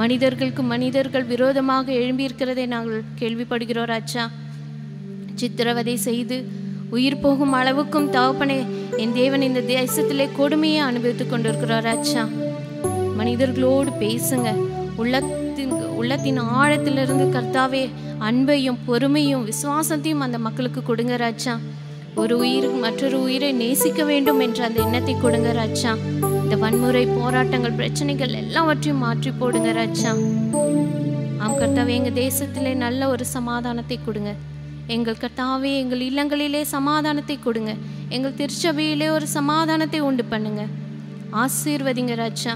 மனிதர்களுக்கு மனிதர்கள் விரோதமாக எழும்பியிருக்கிறதை நாங்கள் கேள்விப்படுகிறோம் ராஜா. சித்திரவதை செய்து உயிர் போகும் அளவுக்கும் தகப்பனே என் தேவன் இந்த தேசத்திலே கொடுமையை அனுபவித்துக் கொண்டிருக்கிறார் ராஜா. மனிதர்களோடு பேசுங்க. உள்ளத்தின் ஆழத்திலிருந்து கர்த்தாவே அன்பையும் பொறுமையும் விசுவாசத்தையும் அந்த மக்களுக்கு கொடுங்க ராஜா. ஒரு உயிர் மற்றொரு உயிரை நேசிக்க வேண்டும் என்ற அந்த எண்ணத்தை கொடுங்க ராஜா. இந்த வன்முறை போராட்டங்கள் பிரச்சனைகள் எல்லாவற்றையும் மாற்றி போடுங்க ராஜா. ஆம் கர்த்தாவே, எங்கள் தேசத்திலே நல்ல ஒரு சமாதானத்தை கொடுங்க. எங்கள் கர்த்தாவே, எங்கள் இல்லங்களிலே சமாதானத்தை கொடுங்க. எங்கள் திருச்சபையிலே ஒரு சமாதானத்தை உண்டு பண்ணுங்க. ஆசீர்வதிங்க ராஜா.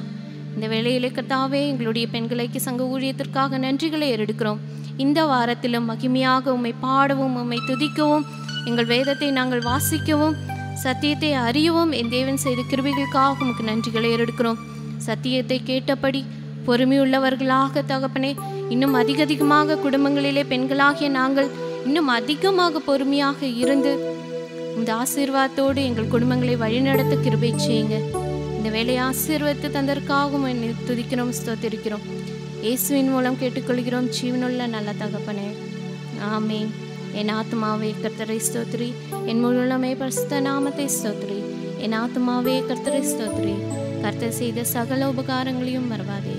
இந்த வேளையிலே கர்த்தாவே, எங்களுடைய பெண்கள் ஐக்கிய சங்க ஊழியத்திற்காக நன்றிகளை ஏறெடுக்கிறோம். இந்த வாரத்திலும் மகிமையாக உம்மை பாடவும் உம்மை துதிக்கவும் எங்கள் வேதத்தை நாங்கள் வாசிக்கவும் சத்தியத்தை அறியவும் என் தேவன் செய்த கிருபைகளுக்காக உமக்கு நன்றிகளை ஏறெடுக்கிறோம். சத்தியத்தை கேட்டபடி பொறுமையுள்ளவர்களாக தகப்பனே, இன்னும் அதிகமாக குடும்பங்களிலே பெண்களாகிய நாங்கள் இன்னும் அதிகமாக பொறுமையாக இருந்து இந்த ஆசீர்வாதத்தோடு எங்கள் குடும்பங்களை வழிநடத்த கிருபை செய்யுங்க. இந்த வேலையை ஆசீர்வதித்து தந்தற்காகவும் என்னை துதிக்கிறோம், ஸ்தோத்திரிக்கிறோம். இயேசுவின் மூலம் கேட்டுக்கொள்கிறோம் ஜீவனுள்ள நல்ல தகப்பனே, ஆமேன். என் ஆத்மாவே கர்த்தரை ஸ்தோத்திரி, என் முழுமே பரிசுத்த நாமத்தை ஸ்தோத்திரி. என் ஆத்மாவே கர்த்தரை ஸ்தோத்திரி, கர்த்தர் செய்த சகல உபகாரங்களையும் மறவாதே.